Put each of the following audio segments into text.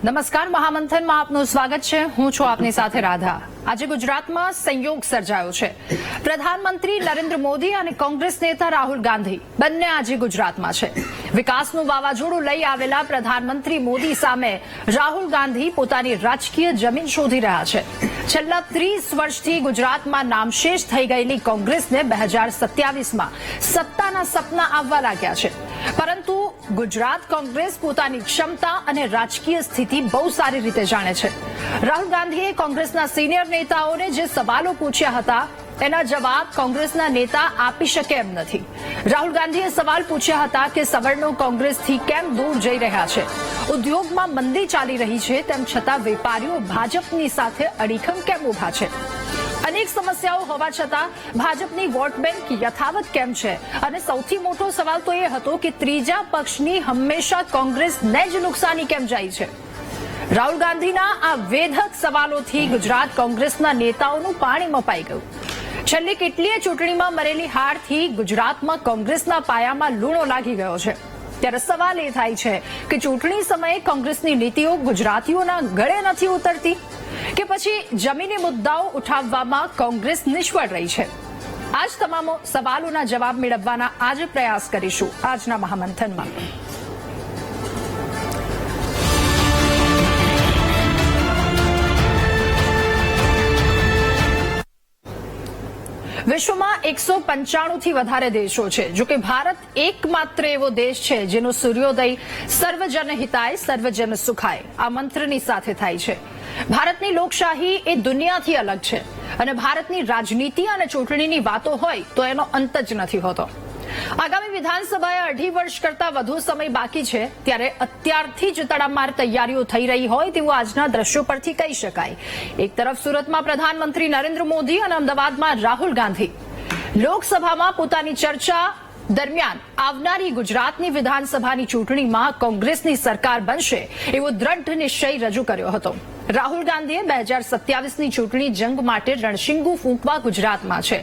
નમસ્કાર, મહામંથનમાં આપનું સ્વાગત છે. હું છું આપની સાથે રાધા. આજે ગુજરાતમાં સંયોગ સર્જાયો છે. પ્રધાનમંત્રી નરેન્દ્ર મોદી અને કોંગ્રેસ નેતા રાહુલ ગાંધી બંને આજે ગુજરાતમાં છે. વિકાસનું વાવાઝોડું લઈ આવેલા પ્રધાનમંત્રી મોદી સામે રાહુલ ગાંધી પોતાની રાજકીય જમીન શોધી રહ્યા છે. છેલ્લા 30 વર્ષથી ગુજરાતમાં નામશેષ થઈ ગયેલી કોંગ્રેસને 2027માં સત્તાના સપના આવવા લાગ્યા છે. પરંતુ ગુજરાત કોંગ્રેસ પોતાની ક્ષમતા અને રાજકીય સ્થિતિ બહુ સારી રીતે જાણે છે. રાહુલ ગાંધીએ કોંગ્રેસના સિનિયર નેતાઓને જે સવાલો પૂછ્યા હતા એના જવાબ કોંગ્રેસના નેતા આપી શકે એમ નથી. રાહુલ ગાંધીએ સવાલ પૂછ્યા હતા કે સવર્ણો કોંગ્રેસથી કેમ દૂર જઈ રહ્યા છે, ઉદ્યોગમાં મંદી ચાલી રહી છે તેમ છતાં વેપારીઓ ભાજપની સાથે અડીખમ કેમ ઉભા છે, અનેક સમસ્યાઓ હોવા છતાં ભાજપની વોટ બેંક યથાવત કેમ છે, અને સૌથી મોટો સવાલ તો એ હતો કે ત્રીજા પક્ષની હંમેશા કોંગ્રેસને જ નુકસાની કેમ જાય છે. રાહુલ ગાંધીના આ વેધક સવાલોથી ગુજરાત કોંગ્રેસના નેતાઓનું પાણી મપાઈ ગયું. છેલ્લી કેટલીય ચૂંટણીમાં મરેલી હારથી ગુજરાતમાં કોંગ્રેસના પાયામાં લૂણો લાગી ગયો છે. ત્યારે સવાલ એ થાય છે કે ચૂંટણી સમયે કોંગ્રેસની નીતિઓ ગુજરાતીઓના ગળે નથી ઉતરતી કે પછી જમીની મુદ્દાઓ ઉઠાવવામાં કોંગ્રેસ નિષ્ફળ રહી છે. આ જ તમામ સવાલોના જવાબ મેળવવાના આજે પ્રયાસ કરીશું આજના મહામંથનમાં. વિશ્વમાં 195થી વધારે દેશો છે. જોકે ભારત એકમાત્ર એવો દેશ છે જેનો સૂર્યોદય સર્વજન હિતાય સર્વજન સુખાય આ મંત્રની સાથે થાય છે. ભારતની લોકશાહી એ દુનિયાથી અલગ છે અને ભારતની રાજનીતિ અને ચૂંટણીની વાતો હોય તો એનો અંત જ નથી હોતો. આગામી વિધાનસભાએ 2.5 વર્ષ કરતા વધુ સમય બાકી છે ત્યારે અત્યારથી જ તડામાર તૈયારીઓ થઈ રહી હોય તેવું આજના દ્રશ્યો પરથી કહી શકાય. એક તરફ સુરતમાં પ્રધાનમંત્રી નરેન્દ્ર મોદી અને અમદાવાદમાં રાહુલ ગાંધી લોકસભામાં પોતાની ચર્ચા દરમિયાન આવનારી ગુજરાતની વિધાનસભાની ચૂંટણીમાં કોંગ્રેસની સરકાર બનશે એવો દ્રઢ નિશ્ચય રજૂ કર્યો હતો. રાહુલ ગાંધીએ 2027ની ચૂંટણી જંગ માટે રણશીંગુ ફૂંકવા ગુજરાતમાં છે.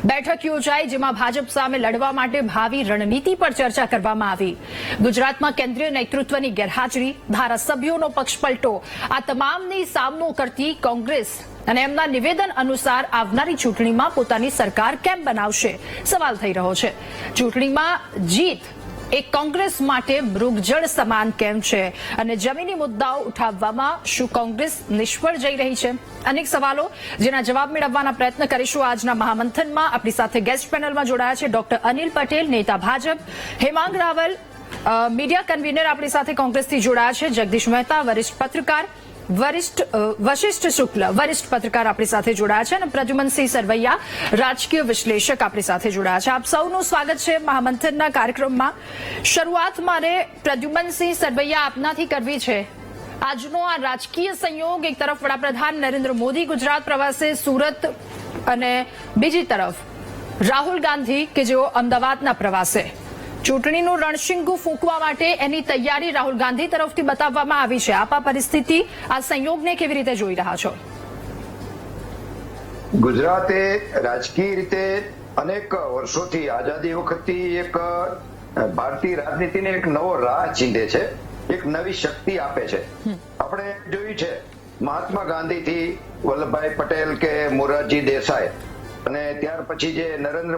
બેઠક યોજાઈ જેમાં ભાજપ સામે લડવા માટે ભાવિ રણનીતિ પર ચર્ચા કરવામાં આવી. ગુજરાતમાં કેન્દ્રીય નેતૃત્વની ગેરહાજરી, ધારાસભ્યોનો પક્ષપલટો આ તમામની સામનો કરતી કોંગ્રેસ અને એમના નિવેદન અનુસાર આવનારી ચૂંટણીમાં પોતાની સરકાર કેમ બનાવશે સવાલ થઈ રહ્યો છે. ચૂંટણીમાં જીત એ કોંગ્રેસ માટે મૃગજળ સમાન કેમ છે અને જમીની મુદ્દાઓ ઉઠાવવામાં શું કોંગ્રેસ નિષ્ફળ જઈ રહી છે? અનેક સવાલો જેના જવાબ મેળવવાના પ્રયત્ન કરીશું આજના મહામંથનમાં. આપણી સાથે ગેસ્ટ પેનલમાં જોડાયા છે ડોક્ટર અનિલ પટેલ, નેતા ભાજપ, હેમાંગ રાવલ, મીડિયા કન્વીનર આપણી સાથે કોંગ્રેસથી જોડાયા છે, જગદીશ મહેતા, વરિષ્ઠ પત્રકાર, વશિષ્ઠ શુક્લ વરિષ્ઠ પત્રકાર આપણી સાથે જોડાયા છે, અને પ્રદ્યુમનસિંહ સરવૈયા રાજકીય વિશ્લેષક આપણી સાથે જોડાયા છે. આપ સૌનું સ્વાગત છે મહામંથનના કાર્યક્રમમાં. શરૂઆત મારે પ્રદ્યુમનસિંહ સરવૈયા આપનાથી કરવી છે. આજનો આ રાજકીય સંયોગ, એક તરફ વડાપ્રધાન નરેન્દ્ર મોદી ગુજરાત પ્રવાસે સુરત અને બીજી તરફ રાહુલ ગાંધી કે જેઓ અમદાવાદના પ્રવાસે, ચૂંટણીનું રણશીંગુ ફૂંકવા માટે એની તૈયારી રાહુલ ગાંધી તરફથી બતાવવામાં આવી છે. આપ આ પરિસ્થિતિ, આ સંયોગને કેવી રીતે જોઈ રહ્યા છો? ગુજરાતે રાજકીય રીતે અનેક વર્ષોથી આઝાદી વખતથી એક ભારતીય રાજનીતિને એક નવો રાહ ચીંધે છે, એક નવી શક્તિ આપે છે. આપણે જોયું છે મહાત્મા ગાંધીથી વલ્લભભાઈ પટેલ કે મોરારજી દેસાઈ, અને ત્યાર પછી જે નરેન્દ્ર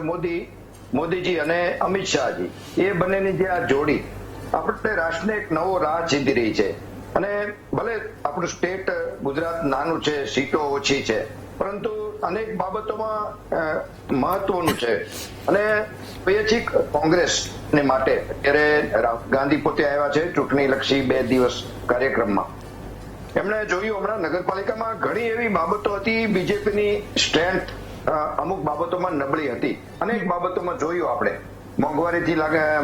મોદીજી અને અમિત શાહજી, એ બંનેની જે આ જોડી આપણે રાષ્ટ્રને એક નવો રાહ ચીંધી રહી છે. અને ભલે આપણું સ્ટેટ ગુજરાત નાનું છે, સીટો ઓછી છે, પરંતુ અનેક બાબતોમાં મહત્વનું છે. અને પછી કોંગ્રેસને માટે અત્યારે રાહુલ ગાંધી પોતે આવ્યા છે ચૂંટણીલક્ષી 2 દિવસ કાર્યક્રમમાં. એમણે જોયું હમણાં નગરપાલિકામાં ઘણી એવી બાબતો હતી, બીજેપીની સ્ટ્રેન્થ અમુક બાબતોમાં નબળી હતી. અનેક બાબતોમાં જોયું આપણે, મોંઘવારીથી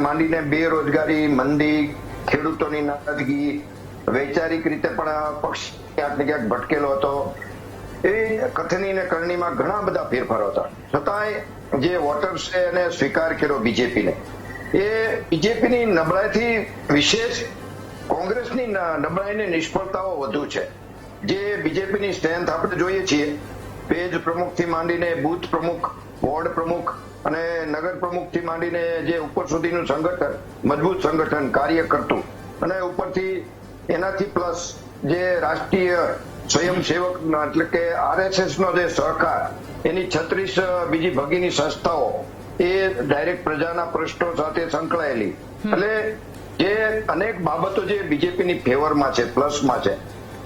માંડીને બેરોજગારી, મંદી, ખેડૂતોની નારાજગી, વૈચારિક રીતે પણ પક્ષ ક્યાંક ને ક્યાંક ભટકેલો હતો. એ કથની ને કરણીમાં ઘણા બધા ફેરફારો હતા. છતાંય જે વોટર્સે એને સ્વીકાર કર્યો બીજેપીને, એ બીજેપીની નબળાઈથી વિશેષ કોંગ્રેસની નબળાઈને નિષ્ફળતાઓ વધુ છે. જે બીજેપીની સ્ટ્રેન્થ આપણે જોઈએ છીએ, પેજ પ્રમુખથી માંડીને બૂથ પ્રમુખ, વોર્ડ પ્રમુખ અને નગર પ્રમુખથી માંડીને જે ઉપર સુધીનું સંગઠન, મજબૂત સંગઠન, કાર્ય કરતું, અને ઉપરથી એનાથી પ્લસ જે રાષ્ટ્રીય સ્વયંસેવક એટલે કે RSS નો જે સહકાર, એની 36 બીજી ભગીની સંસ્થાઓ એ ડાયરેક્ટ પ્રજાના પ્રશ્નો સાથે સંકળાયેલી, એટલે જે અનેક બાબતો જે બીજેપીની ફેવરમાં છે, પ્લસમાં છે,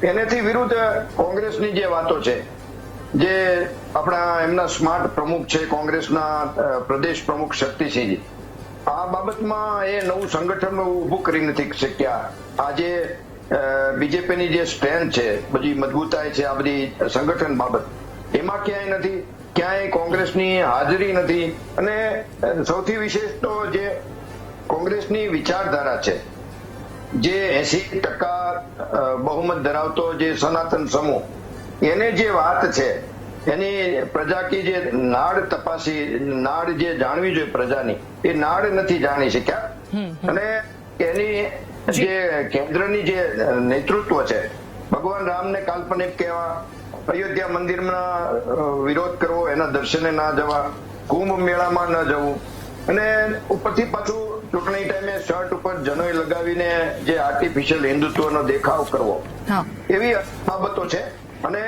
એનેથી વિરુદ્ધ કોંગ્રેસની જે વાતો છે, જે આપણા એમના સ્માર્ટ પ્રમુખ છે કોંગ્રેસના પ્રદેશ પ્રમુખ શક્તિસિંહજી, આ બાબતમાં એ નવું સંગઠન ઉભું કરી નથી શક્યા. આજે બીજેપીની જે સ્ટ્રેન્થ છે, બધી મજબૂતાઈ છે, આ બધી સંગઠન બાબત, એમાં ક્યાંય નથી, ક્યાંય કોંગ્રેસની હાજરી નથી. અને સૌથી વિશેષ તો જે કોંગ્રેસની વિચારધારા છે, જે 80% બહુમત ધરાવતો જે સનાતન સમૂહ, એને જે વાત છે, એની પ્રજા કી જે નાડ તપાસી, નાડ જે જાણવી જોઈએ પ્રજાની, એ નાડ નથી જાણી શક્યા. અને એની જે કેન્દ્રની જે નેતૃત્વ છે, ભગવાન રામને કાલ્પનિક કહેવા, અયોધ્યા મંદિરમાં વિરોધ કરવો, એના દર્શને ના જવા, કુંભ મેળામાં ન જવું, અને ઉપરથી પાછું ચૂંટણી ટાઈમે શર્ટ ઉપર જનોઈ લગાવીને જે આર્ટિફિશિયલ હિન્દુત્વનો દેખાવ કરવો, એવી બાબતો છે. અને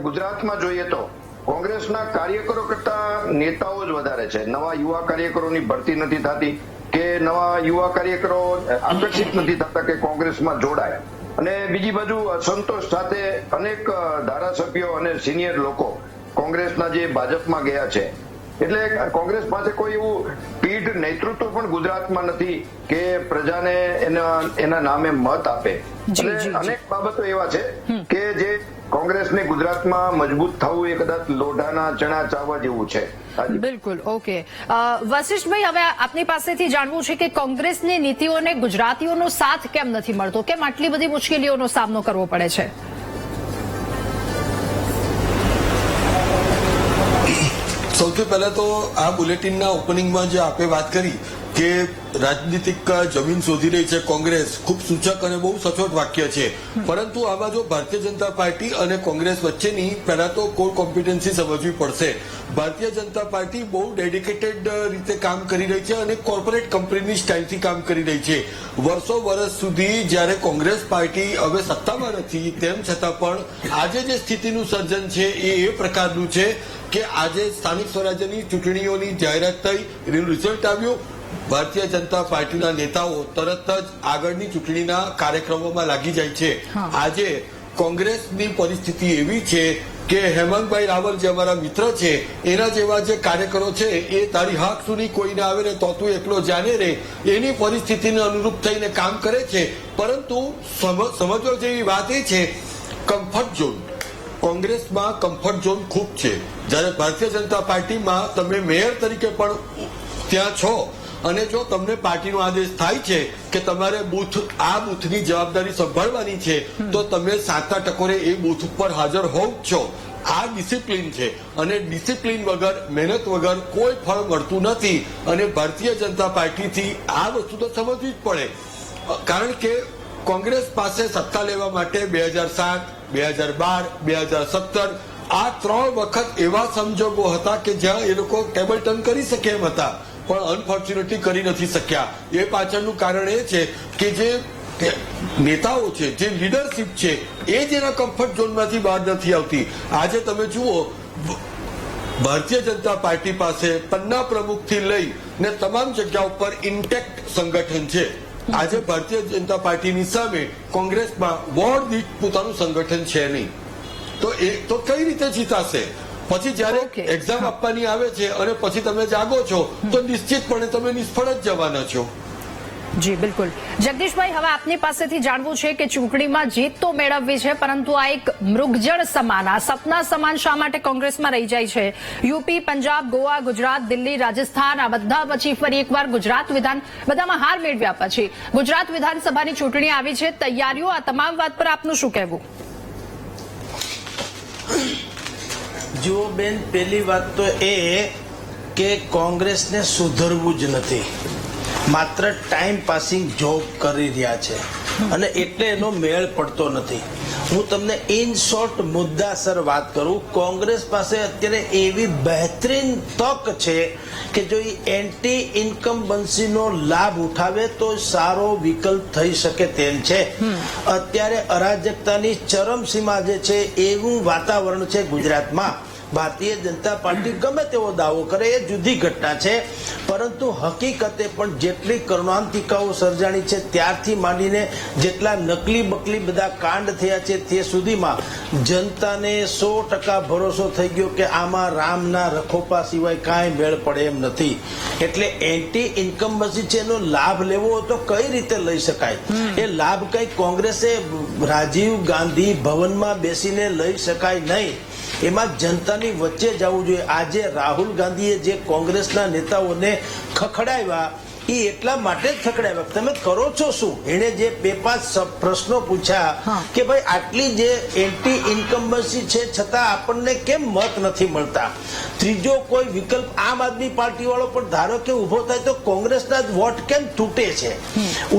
ગુજરાતમાં જોઈએ તો કોંગ્રેસના કાર્યકરો કરતા નેતાઓ જ વધારે છે. નવા યુવા કાર્યકરોની ભરતી નથી થતી, કે નવા યુવા કાર્યકરો આકર્ષિત નથી થતા કે કોંગ્રેસમાં જોડાય. અને બીજી બાજુ અસંતોષ સાથે અનેક ધારાસભ્યો અને સિનિયર લોકો કોંગ્રેસના જે ભાજપમાં ગયા છે, એટલે કોંગ્રેસ પાસે કોઈ એવું પીઢ નેતૃત્વ પણ ગુજરાતમાં નથી કે પ્રજાને એના નામે મત આપે. અનેક બાબતો એવા છે કે જે કોંગ્રેસને ગુજરાતમાં મજબૂત થવું એ કદાચ લોઢાના ચણા ચાવવા જેવું છે. બિલકુલ. ઓકે, વશિષ્ઠભાઈ, હવે આપની પાસેથી જાણવું છે કે કોંગ્રેસની નીતિઓને ગુજરાતીઓનો સાથ કેમ નથી મળતો, કેમ આટલી બધી મુશ્કેલીઓનો સામનો કરવો પડે છે? સૌથી પહેલા તો આ બુલેટિનના ઓપનિંગમાં જે આપે વાત કરી કે રાજનીતિક જમીન શોધી રહી છે કોંગ્રેસ, ખૂબ સૂચક અને બહુ સચોટ વાક્ય છે. પરંતુ આમાં જો ભારતીય જનતા પાર્ટી અને કોંગ્રેસ વચ્ચેની પહેલા તો કોર કોમ્પિટન્સી સમજવી પડશે. ભારતીય જનતા પાર્ટી બહુ ડેડિકેટેડ રીતે કામ કરી રહી છે અને કોર્પોરેટ કંપનીની સ્ટાઇલથી કામ કરી રહી છે. વર્ષ સુધી જ્યારે કોંગ્રેસ પાર્ટી હવે સત્તામાં નથી, તેમ છતાં પણ આજે જે સ્થિતિનું સર્જન છે એ પ્રકારનું છે કે આજે સ્થાનિક સ્વરાજ્યની ચૂંટણીઓની જાહેરાત થઈ, રિઝલ્ટ આવ્યું, ભારતીય જનતા પાર્ટીના નેતાઓ તરત જ આગળની ચૂંટણીના કાર્યક્રમોમાં લાગી જાય છે. આજે કોંગ્રેસની પરિસ્થિતિ એવી છે કે હેમંતભાઈ રાવલ જે અમારા મિત્ર છે, એના જેવા જે કાર્યકરો છે એ તારી હાક સુધી કોઈને આવે ને તો તું એકલો જાને રે, એની પરિસ્થિતિને અનુરૂપ થઈને કામ કરે છે. પરંતુ સમજવા જેવી વાત એ છે, કમ્ફર્ટ ઝોન, કોંગ્રેસમાં કમ્ફર્ટ ઝોન ખૂબ છે. જ્યારે ભારતીય જનતા પાર્ટીમાં તમે મેયર તરીકે પણ ત્યાં છો, અને જો તમને પાર્ટીનો આદેશ થાય છે કે તમારે આ બૂથની જવાબદારી સંભાળવાની છે, તો તમે 7 ટકોરે એ બૂથ ઉપર હાજર હોવ છો. આ ડિસિપ્લિન છે, અને ડિસિપ્લિન વગર, મહેનત વગર કોઈ ફળ મળતું નથી. અને ભારતીય જનતા પાર્ટીથી આ વસ્તુ તો સમજવી જ પડે, કારણ કે કોંગ્રેસ પાસે સત્તા લેવા માટે 2007, 2012, 2017 આ 3 વખત એવા સંજોગો હતા કે જ્યાં એ લોકો ટેબલ ટર્ન કરી શકે એમ હતા, પણ અનફોર્ચ્યુનેટલી કરી નથી શક્યા. એ પાછળનું કારણ એ છે કે જે નેતાઓ છે, જે લીડરશીપ છે, એ જ એના કમ્ફર્ટ ઝોનમાંથી બહાર નથી આવતી. આજે તમે જુઓ, ભારતીય જનતા પાર્ટી પાસે પન્ના પ્રમુખથી લઈને તમામ જગ્યા ઉપર ઇન્ટેક્ટ સંગઠન છે. આજે ભારતીય જનતા પાર્ટીની સામે કોંગ્રેસમાં વોર્ડ દીઠ પોતાનું સંગઠન છે નહીં, તો કઈ રીતે જીતાશે? પછી જયારે એક્ઝામ આપવાની આવે છે અને પછી તમે જાગો છો તો નિશ્ચિતપણે તમે નિષ્ફળ જ જવાના છો. જી બિલકુલ. જગદીશભાઈ, હવે આપની પાસેથી જાણવું છે કે ચૂંટણીમાં જીત તો મેળવવી છે, પરંતુ આ એક મૃગજળ સમાન, આ સપના સમાન શા માટે કોંગ્રેસમાં રહી જાય છે? યુપી, પંજાબ, ગોવા, ગુજરાત, દિલ્હી, રાજસ્થાન, આ બધા પછી ફરી એકવાર ગુજરાત બધામાં હાર મેળવ્યા પછી ગુજરાત વિધાનસભાની ચૂંટણી આવી છે, તૈયારીઓ, આ તમામ વાત પર આપનું શું કહેવું? જુઓ બેન, પહેલી વાત તો એ કે કોંગ્રેસને સુધરવું જ નથી, માત્ર ટાઈમ પાસિંગ જોબ કરી રહ્યા છે. અને એટલે એનો મેળ પડતો નથી. હું તમને ઇન શોર્ટ મુદ્દાસર વાત કરું, કોંગ્રેસ પાસે અત્યારે એવી બહેતરીન તક છે કે જો એ એન્ટી ઇન્કમ્બન્સીનો લાભ ઉઠાવે તો સારો વિકલ્પ થઈ શકે તેમ છે. અત્યારે અરાજકતાની ચરમસીમા જે છે એવું વાતાવરણ છે ગુજરાતમાં. ભારતીય જનતા પાર્ટી ગમે તેવો દાવો કરે એ જુદી ઘટના છે, પરંતુ હકીકતે પણ જેટલી કરુણાંતિકાઓ સર્જાણી છે ત્યારથી માંડીને જેટલા નકલી બકલી બધા કાંડ થયા છે તે સુધીમાં જનતાને 100% ભરોસો થઈ ગયો કે આમાં રામના રખોપા સિવાય કાંઈ મેળ પડે એમ નથી. એટલે એન્ટી ઇન્કમ્બન્સી છે એનો લાભ લેવો હોય તો કઈ રીતે લઈ શકાય? એ લાભ કઈ કોંગ્રેસે રાજીવ ગાંધી ભવનમાં બેસીને લઈ શકાય નહીં. એમાં જનતાની વચ્ચે જવું જોઈએ. આજે રાહુલ ગાંધીએ જે કોંગ્રેસના નેતાઓને ખખડાવ્યા એ એટલા માટે જ ખખડાવ્યા, તમે કરો છો શું? એને જે 2-5 પ્રશ્નો પૂછ્યા કે ભાઈ આટલી જે એન્ટી ઇન્કમ્બન્સી છે છતાં આપણને કેમ મત નથી મળતા, ત્રીજો કોઈ વિકલ્પ આમ આદમી પાર્ટી વાળો પણ ધારો કે ઉભો થાય તો કોંગ્રેસના જ વોટ કેમ તૂટે છે,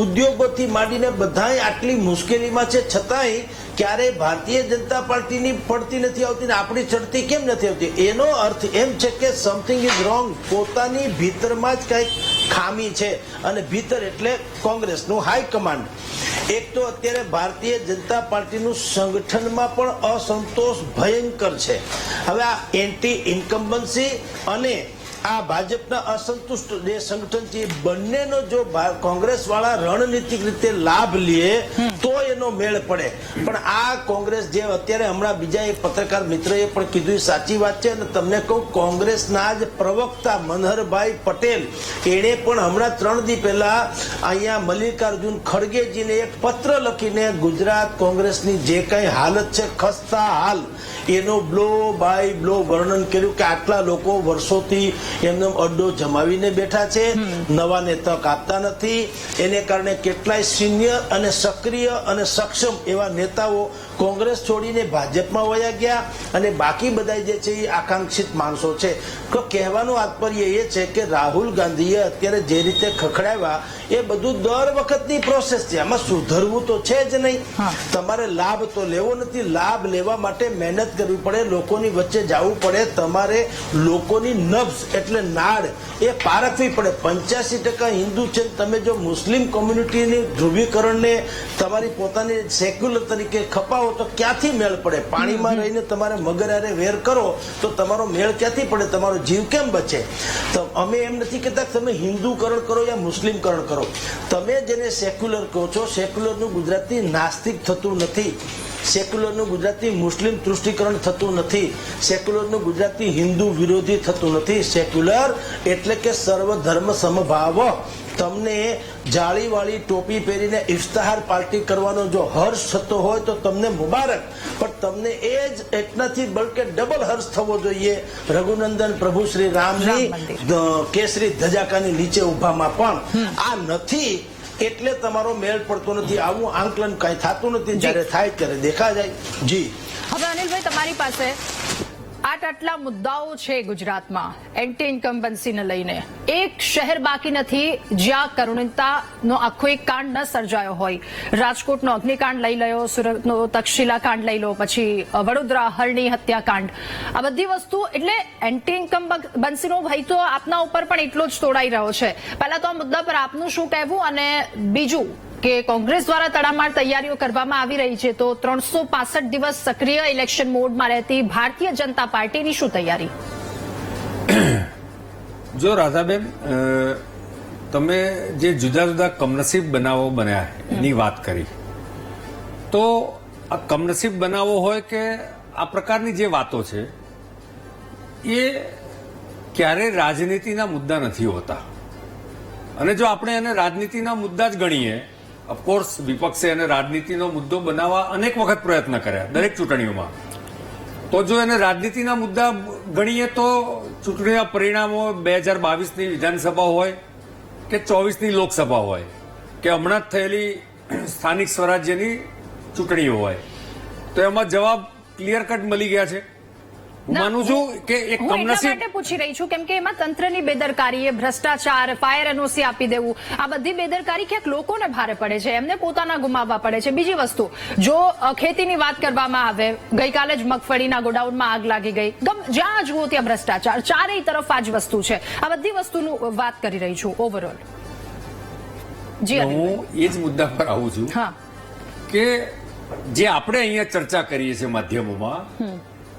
ઉદ્યોગોથી માંડીને બધાય આટલી મુશ્કેલીમાં છે છતાંય ક્યારે ભારતીય જનતા પાર્ટીની પડતી નથી આવતી ને આપણી ચડતી કેમ નથી આવતી? એનો અર્થ એમ છે કે સમથિંગ ઇઝ રોંગ. પોતાની ભીતરમાં જ કઈક ખામી છે, અને ભીતર એટલે કોંગ્રેસનું હાઈકમાન્ડ. એક તો અત્યારે ભારતીય જનતા પાર્ટીનું સંગઠનમાં પણ અસંતોષ ભયંકર છે. હવે આ એન્ટી ઇન્કમ્બન્સી અને આ ભાજપના અસંતુષ્ટ જે સંગઠન છે બંનેનો જો કોંગ્રેસ વાળા રણનીતિક રીતે લાભ લે તો એનો મેળ પડે. પણ આ કોંગ્રેસ જે અત્યારે હમણાં બીજા એક પત્રકાર મિત્રએ પણ કીધું સાચી વાત છે. અને તમને કહું, કોંગ્રેસના જ પ્રવક્તા મનહરભાઈ પટેલ એણે પણ હમણાં 3 દી પહેલા અહીંયા મલ્લિકાર્જુન ખડગેજીને એક પત્ર લખીને ગુજરાત કોંગ્રેસની જે કઈ હાલત છે ખસ્તા હાલ એનો બ્લો બાય બ્લો વર્ણન કર્યું કે આટલા લોકો વર્ષોથી એમનો અડ્ડો જમાવીને બેઠા છે, નવાને તક આપતા નથી, એને કારણે કેટલાય સિનિયર અને સક્રિય અને સક્ષમ એવા નેતાઓ કોંગ્રેસ છોડીને ભાજપમાં વયા ગયા અને બાકી બધા જે છે એ આકાંક્ષિત માણસો છે. તો કહેવાનું તાત્પર્ય એ છે કે રાહુલ ગાંધીએ અત્યારે જે રીતે ખખડાવ્યા એ બધું દર વખતની પ્રોસેસ છે, આમાં સુધરવું તો છે જ નહીં. તમારે લાભ તો લેવો નથી, લાભ લેવા માટે મહેનત કરવી પડે, લોકોની વચ્ચે જવું પડે, તમારે લોકોની નબ્ઝ એટલે નાડ એ પારખવી પડે. 85% હિન્દુ છે, તમે જો મુસ્લિમ કોમ્યુનિટીની ધ્રુવીકરણને તમારી પોતાની સેક્યુલર તરીકે ખપાવો તો ક્યાંથી મેળ પડે? પાણીમાં રહીને તમારે મગર વેર કરો તો તમારો મેળ ક્યાંથી પડે? તમારો જીવ કેમ બચે? તો અમે એમ નથી કહેતા તમે હિન્દુકરણ કરો યા મુસ્લિમકરણ કરો, તમે જેને સેક્યુલર કહો છો, સેક્યુલરનું ગુજરાતી નાસ્તિક થતું નથી, સેક્યુલરનું ગુજરાતી મુસ્લિમ તૃષ્ટિકરણ થતું નથી, સેક્યુલરનું ગુજરાતી હિન્દુ વિરોધી થતું નથી. સેક્યુલર એટલે કે સર્વધર્મ સમભાવ. તમને જાળીવાળી ટોપી પહેરીને ઇફ્તાર પાર્ટી કરવાનો જો હર્ષ થતો હોય તો તમને મુબારક, પણ તમને એ જ એટલાથી બલકે ડબલ હર્ષ થવો જોઈએ રઘુનંદન પ્રભુ શ્રી રામની કેસરી ધજાકાની નીચે ઉભામાં. પણ આ નથી એટલે તમારો મેળ પડતો નથી. આવું આંકલન કઈ થતું નથી, જયારે થાય ત્યારે દેખા જાય. જી હવે અનિલભાઈ, તમારી પાસે આટલા મુદ્દાઓ છે ગુજરાતમાં એન્ટી ઇન્કમ્બન્સીને લઈને, એક શહેર બાકી નથી જ્યાં કરુણિતાનો આખો એક કાંડ ન સર્જાયો હોય. રાજકોટનો અગ્નિકાંડ લઈ લો, સુરતનો તક્ષશિલા કાંડ લઈ લો, પછી વડોદરા હરણી હત્યાકાંડ, આ બધી વસ્તુ એટલે એન્ટી ઇન્કમ્બન્સીનો ભય તો આપના ઉપર પણ એટલો જ તોડાઈ રહ્યો છે. પહેલા તો આ મુદ્દા પર આપનું શું કહેવું, અને બીજું કે કોંગ્રેસ દ્વારા તડામાર તૈયારીઓ કરવામાં આવી રહી છે, તો 365 દિવસ સક્રિય ઇલેક્શન મોડમાં રહેતી ભારતીય જનતા પાર્ટીની શું તૈયારી? જો રાધાબેન, તમે જે જુદા જુદા કમનસીબ બનાવો બન્યા એની વાત કરી, તો આ કમનસીબ બનાવો હોય કે આ પ્રકારની જે વાતો છે એ ક્યારે રાજનીતિના મુદ્દા નથી હોતા. અને જો આપણે એને રાજનીતિના મુદ્દા જ ગણીએ, ઓફકોર્સ વિપક્ષે એને રાજનીતિનો મુદ્દો બનાવવા અનેક વખત પ્રયત્ન કર્યા દરેક ચૂંટણીઓમાં, તો જો એને રાજનીતિના મુદ્દા ગણીએ તો ચૂંટણીના પરિણામો 2022ની વિધાનસભા હોય કે 24ની લોકસભા હોય કે હમણાં જ થયેલી સ્થાનિક સ્વરાજ્યની ચૂંટણીઓ હોય, તો એમાં જવાબ ક્લિયર કટ મળી ગયા છે. હું માનું છું કે એક હું એટલા કમનસીબ માટે પૂછી રહી છું કેમ કે એમાં તંત્રની બેદરકારી, ભ્રષ્ટાચાર, ફાયર એનઓસી આપી દેવું, આ બધી બેદરકારી ક્યાંક લોકોને ભારે પડે છે, એમને પોતાના ગુમાવવા પડે છે. બીજી વસ્તુ, જો ખેતીની વાત કરવામાં આવે, ગઈકાલે જ મગફળીના ગોડાઉનમાં આગ લાગી ગઈ, જ્યાં જુઓ ત્યાં ભ્રષ્ટાચાર, ચારેય તરફ આ જ વસ્તુ છે. આ બધી વસ્તુનું વાત કરી રહી છું ઓવરઓલ. જી અનિલભાઈ. હું એ જ મુદ્દા પર આવું છું હા, કે જે આપણે અહીંયા ચર્ચા કરીએ છીએ માધ્યમોમાં,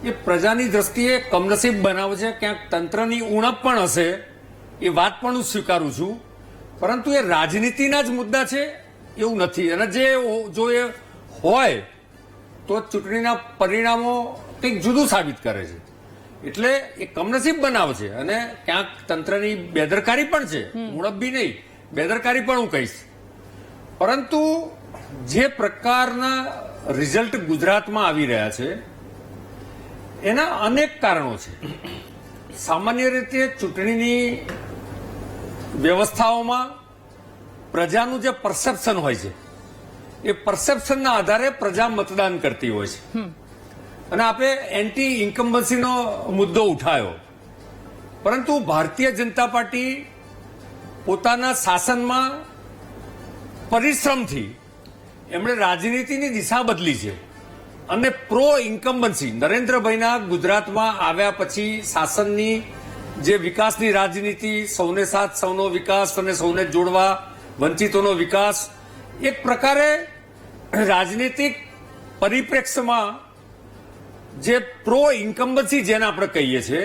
એ પ્રજાની દ્રષ્ટિએ કમનસીબ બનાવે છે. ક્યાંક તંત્રની ઉણપ પણ હશે, એ વાત પણ હું સ્વીકારું છું, પરંતુ એ રાજનીતિના જ મુદ્દા છે એવું નથી. અને જો એ હોય તો ચૂંટણીના પરિણામો કંઈક જુદું સાબિત કરે છે. એટલે એ કમનસીબ બનાવે છે અને ક્યાંક તંત્રની બેદરકારી પણ છે, ઉણપ બી નહીં, બેદરકારી પણ હું કહીશ. પરંતુ જે પ્રકારના રિઝલ્ટ ગુજરાતમાં આવી રહ્યા છે એના અનેક કારણો છે. સામાન્ય રીતે ચૂંટણીની વ્યવસ્થાઓમાં પ્રજાનું જે પરસેપ્શન હોય છે એ પરસેપ્શનના આધારે પ્રજા મતદાન કરતી હોય છે. અને આપણે એન્ટી ઇન્કમ્બન્સીનો મુદ્દો ઉઠાયો, પરંતુ ભારતીય જનતા પાર્ટી પોતાના શાસનમાં પરિશ્રમથી એમણે રાજનીતિની દિશા બદલી છે અને પ્રો ઇન્કમ્બન્સી નરેન્દ્રભાઈના ગુજરાતમાં આવ્યા પછી શાસનની જે વિકાસની રાજનીતિ, સૌને સાથ સૌનો વિકાસ અને સૌને જોડવા, વંચિતોનો વિકાસ, એક પ્રકારે રાજનીતિક પરિપ્રેક્ષ્યમાં જે પ્રો ઇન્કમ્બન્સી જેને આપણે કહીએ છીએ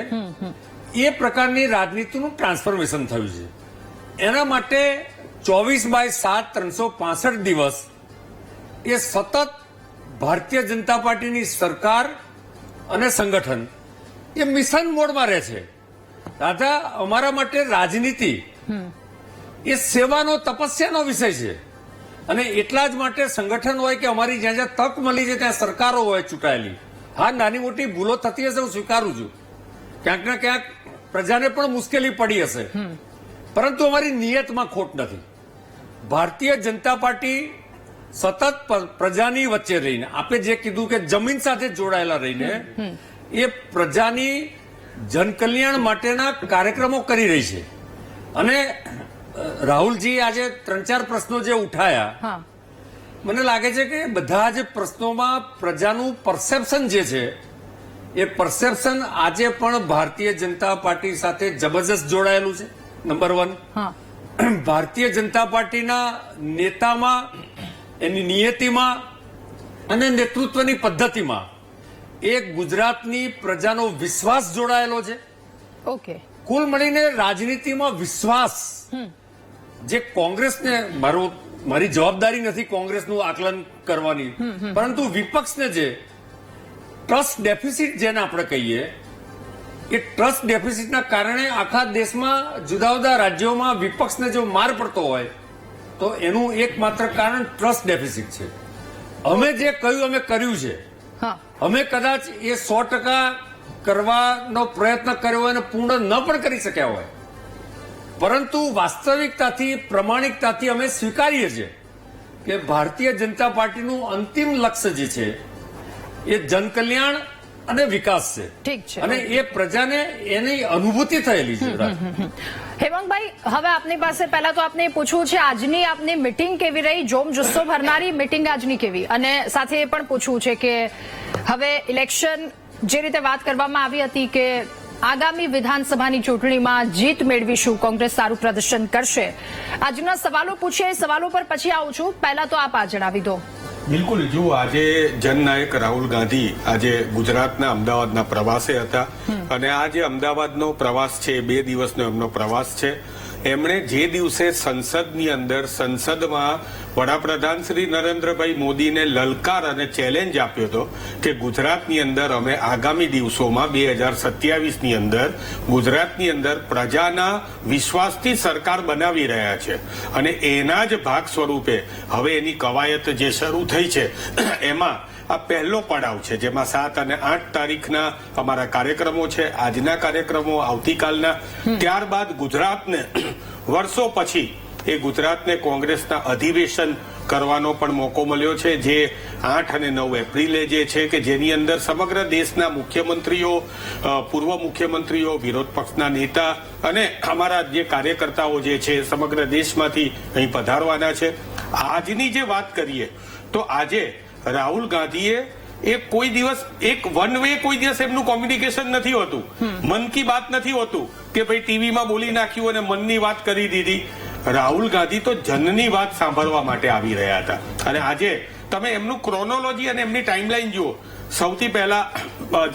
એ પ્રકારની રાજનીતિનું ટ્રાન્સફોર્મેશન થયું છે. એના માટે 24/7 365 દિવસ એ સતત ભારતીય જનતા પાર્ટીની સરકાર અને સંગઠન એ મિશન મોડમાં રહે છે. દાદા, અમારા માટે રાજનીતિ એ સેવાનો, તપસ્યાનો વિષય છે. અને એટલા જ માટે સંગઠન હોય કે અમારી જ્યાં જ્યાં તક મળી છે ત્યાં સરકારો હોય ચૂંટાયેલી. હા, નાની મોટી ભૂલો થતી હશે, હું સ્વીકારું છું. ક્યાંક ને ક્યાંક પ્રજાને પણ મુશ્કેલી પડી હશે, પરંતુ અમારી નિયતમાં ખોટ નથી. ભારતીય જનતા પાર્ટી સતત પ્રજાની વચ્ચે રહીને, આપે જે કીધું કે જમીન સાથે જોડાયેલા રહીને એ પ્રજાની જનકલ્યાણ માટેના કાર્યક્રમો કરી રહી છે. અને રાહુલજી આજે 3-4 પ્રશ્નો જે ઉઠાયા, મને લાગે છે કે બધા જ પ્રશ્નોમાં પ્રજાનું પરસેપ્શન જે છે એ પરસેપ્શન આજે પણ ભારતીય જનતા પાર્ટી સાથે જબરજસ્ત જોડાયેલું છે. નંબર 1, ભારતીય જનતા પાર્ટીના નેતામાં, એની નિયતિમાં અને નેતૃત્વની પદ્ધતિમાં એક ગુજરાતની પ્રજાનો વિશ્વાસ જોડાયેલો છે. ઓકે. કુલ મળીને રાજનીતિમાં વિશ્વાસ, જે કોંગ્રેસને, મારી જવાબદારી નથી કોંગ્રેસનું આકલન કરવાની, પરંતુ વિપક્ષને જે ટ્રસ્ટ ડેફિસિટ જેને આપણે કહીએ, એ ટ્રસ્ટ ડેફિસિટના કારણે આખા દેશમાં જુદા જુદા રાજ્યોમાં વિપક્ષને જો માર પડતો હોય તો એનું એકમાત્ર કારણ ટ્રસ્ટ ડેફિસિટ છે. અમે જે કહ્યું અમે કર્યું છે. અમે કદાચ એ 100% કરવાનો પ્રયત્ન કર્યો હોય અને પૂર્ણ ન પણ કરી શક્યા હોય, પરંતુ વાસ્તવિકતાથી, પ્રમાણિકતાથી અમે સ્વીકારીએ છીએ કે ભારતીય જનતા પાર્ટીનું અંતિમ લક્ષ્ય જે છે એ જનકલ્યાણ અને વિકાસ છે. ઠીક છે. અને એ પ્રજાને એની અનુભૂતિ થયેલી છે. હેમંતભાઈ, હવે આપની પાસે પહેલા તો આપને પૂછવું છે, આજની આપની મીટિંગ કેવી રહી? જોમ જુસ્સો ભરનારી મીટિંગ આજની કેવી? અને સાથે એ પણ પૂછવું છે કે હવે ઇલેક્શન જે રીતે વાત કરવામાં આવી હતી કે આગામી વિધાનસભાની ચૂંટણીમાં જીત મેળવીશું, કોંગ્રેસ સારું પ્રદર્શન કરશે, આજના સવાલો પૂછીએ. સવાલો પર પછી આવું છું, પહેલા તો આપ આ જણાવી દો. બિલકુલ. જો આજે જનનાયક રાહુલ ગાંધી આજે ગુજરાતના અમદાવાદના પ્રવાસે હતા અને આ જે અમદાવાદનો પ્રવાસ છે, 2 દિવસનો એમનો પ્રવાસ છે. એમણે જે દિવસે સંસદની અંદર, સંસદમાં વડાપ્રધાન શ્રી નરેન્દ્રભાઈ મોદીને લલકાર અને ચેલેન્જ આપ્યો હતો કે ગુજરાતની અંદર અમે આગામી દિવસોમાં 2027ની અંદર ગુજરાતની અંદર પ્રજાના વિશ્વાસથી સરકાર બનાવી રહ્યા છે અને એના જ ભાગ સ્વરૂપે હવે એની કવાયત જે શરૂ થઈ છે એમાં આ પહેલો પડાવ છે, જેમાં 7 અને 8 તારીખના અમારા કાર્યક્રમો છે, આજના કાર્યક્રમો, આવતીકાલના. ત્યારબાદ ગુજરાતને વર્ષો પછી એ ગુજરાતને કોંગ્રેસના અધિવેશન કરવાનો પણ મોકો મળ્યો છે, જે 8 અને 9 એપ્રિલે જે છે કે જેની અંદર સમગ્ર દેશના મુખ્યમંત્રીઓ, પૂર્વ મુખ્યમંત્રીઓ, વિરોધ પક્ષના નેતા અને અમારા જે કાર્યકર્તાઓ જે છે સમગ્ર દેશમાંથી અહીં પધારવાના છે. આજની જે વાત કરીએ તો આજે રાહુલ ગાંધીએ એ કોઈ દિવસ એક વન વે કોઈ દિવસ એમનું કોમ્યુનિકેશન નથી હોતું, મન કી બાત નથી હોતું કે ભાઈ ટીવીમાં બોલી નાખ્યું અને મનની વાત કરી દીધી. રાહુલ ગાંધી તો જનની વાત સાંભળવા માટે આવી રહ્યા હતા. અને આજે તમે એમનું ક્રોનોલોજી અને એમની ટાઈમલાઈન જુઓ. સૌથી પહેલા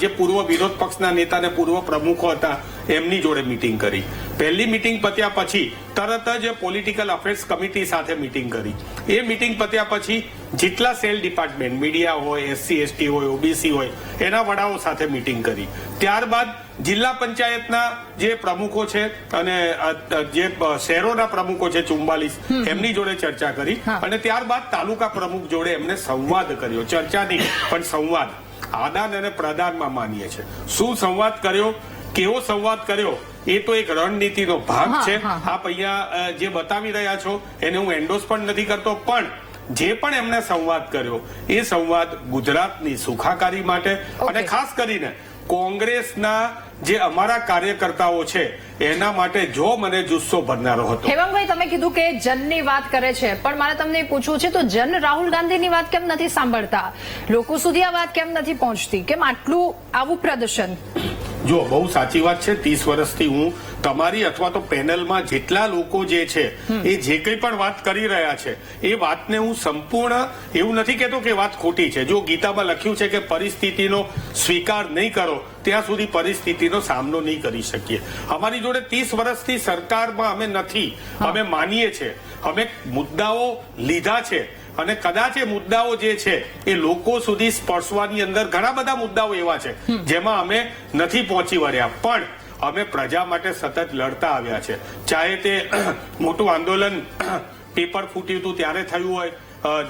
જે પૂર્વ વિરોધ પક્ષના નેતા અને પૂર્વ પ્રમુખો હતા એમની જોડે મીટિંગ કરી. પહેલી મીટિંગ પત્યા પછી તરત જ પોલિટિકલ અફેર્સ કમિટી સાથે મીટિંગ કરી. એ મીટિંગ પત્યા પછી જેટલા સેલ ડિપાર્ટમેન્ટ, મીડિયા હોય, SC ST હોય, OBC હોય, એના વડાઓ સાથે મીટિંગ કરી. ત્યારબાદ જિલ્લા પંચાયતના જે પ્રમુખો છે અને જે શહેરોના પ્રમુખો છે 44, એમની જોડે ચર્ચા કરી. અને ત્યારબાદ તાલુકા પ્રમુખ જોડે એમને સંવાદ કર્યો. ચર્ચા નહીં પણ સંવાદ. આદાન અને પ્રદાનમાં માનીએ છે. શું સંવાદ કર્યો, કેવો સંવાદ કર્યો, એ તો એક રણનીતિનો ભાગ છે. આપ અહીંયા જે બતાવી રહ્યા છો એને હું એન્ડોસ પણ નથી કરતો, પણ જે પણ એમને સંવાદ કર્યો એ સંવાદ ગુજરાતની સુખાકારી માટે અને ખાસ કરીને કોંગ્રેસના જે અમારા કાર્યકર્તાઓ છે એના માટે જો મને જુસ્સો ભરનારો હતો. હેમાંગભાઈ, તમે કીધું કે જનની વાત કરે છે, પણ મારે તમને પૂછવું છે તો જન રાહુલ ગાંધીની વાત કેમ નથી સાંભળતા? લોકો સુધી આ વાત કેમ નથી પહોંચતી? કેમ આટલું આવું પ્રદર્શન? જો બહુ સાચી વાત છે. 30 વર્ષથી હું તમારી અથવા તો પેનલમાં જેટલા લોકો જે છે એ જે કંઈ પણ વાત કરી રહ્યા છે એ વાતને હું સંપૂર્ણ એવું નથી કહેતો કે વાત ખોટી છે. જો ગીતામાં લખ્યું છે કે પરિસ્થિતિનો સ્વીકાર નહીં કરો ત્યાં સુધી પરિસ્થિતિનો સામનો નહીં કરી શકીએ. અમારી જોડે 30 વર્ષથી સરકારમાં અમે નથી. અમે માનીએ છીએ, અમે મુદ્દાઓ લીધા છે અને કદાચ એ મુદ્દાઓ જે છે એ લોકો સુધી સ્પર્શવાની અંદર ઘણા બધા મુદ્દાઓ એવા છે જેમાં અમે નથી પહોંચી વળ્યા, પણ અમે પ્રજા માટે સતત લડતા આવ્યા છે. ચાહે તે મોટું આંદોલન પેપર ફૂટ્યું હતું ત્યારે થયું હોય,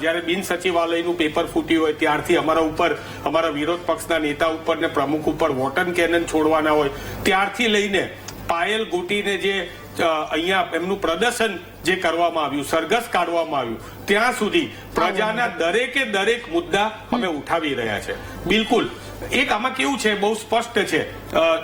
જયારે બિન સચિવાલયનું પેપર ફૂટ્યું હોય ત્યારથી અમારા ઉપર, અમારા વિરોધ પક્ષના નેતા ઉપર ને પ્રમુખ ઉપર વોટર કેનન છોડવાના હોય ત્યારથી લઈને પાયલ ગોટીને જે અહીંયા એમનું પ્રદર્શન જે કરવામાં આવ્યું, સરઘસ કાઢવામાં આવ્યું, ત્યાં સુધી પ્રજાના દરેકે દરેક મુદ્દા અમે ઉઠાવી રહ્યા છે. બિલકુલ. એક આમાં કેવું છે, બહુ સ્પષ્ટ છે,